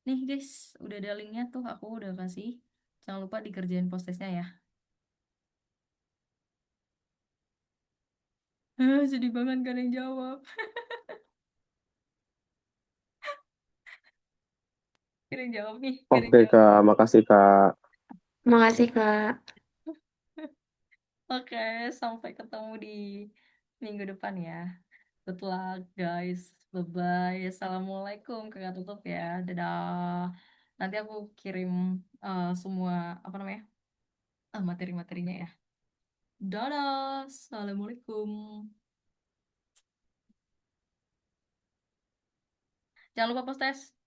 Nih guys, udah ada linknya tuh. Aku udah kasih. Jangan lupa dikerjain postesnya ya. Sedih banget gak ada yang jawab. Gak ada yang jawab nih. Gak ada yang Oke jawab. Kak, makasih Kak. Makasih, Kak. Oke, sampai ketemu di minggu depan ya. Good luck, guys. Bye-bye. Assalamualaikum. Kakak tutup ya. Dadah. Nanti aku kirim semua, apa namanya, materi-materinya ya. Dadah. Assalamualaikum. Jangan lupa post tes.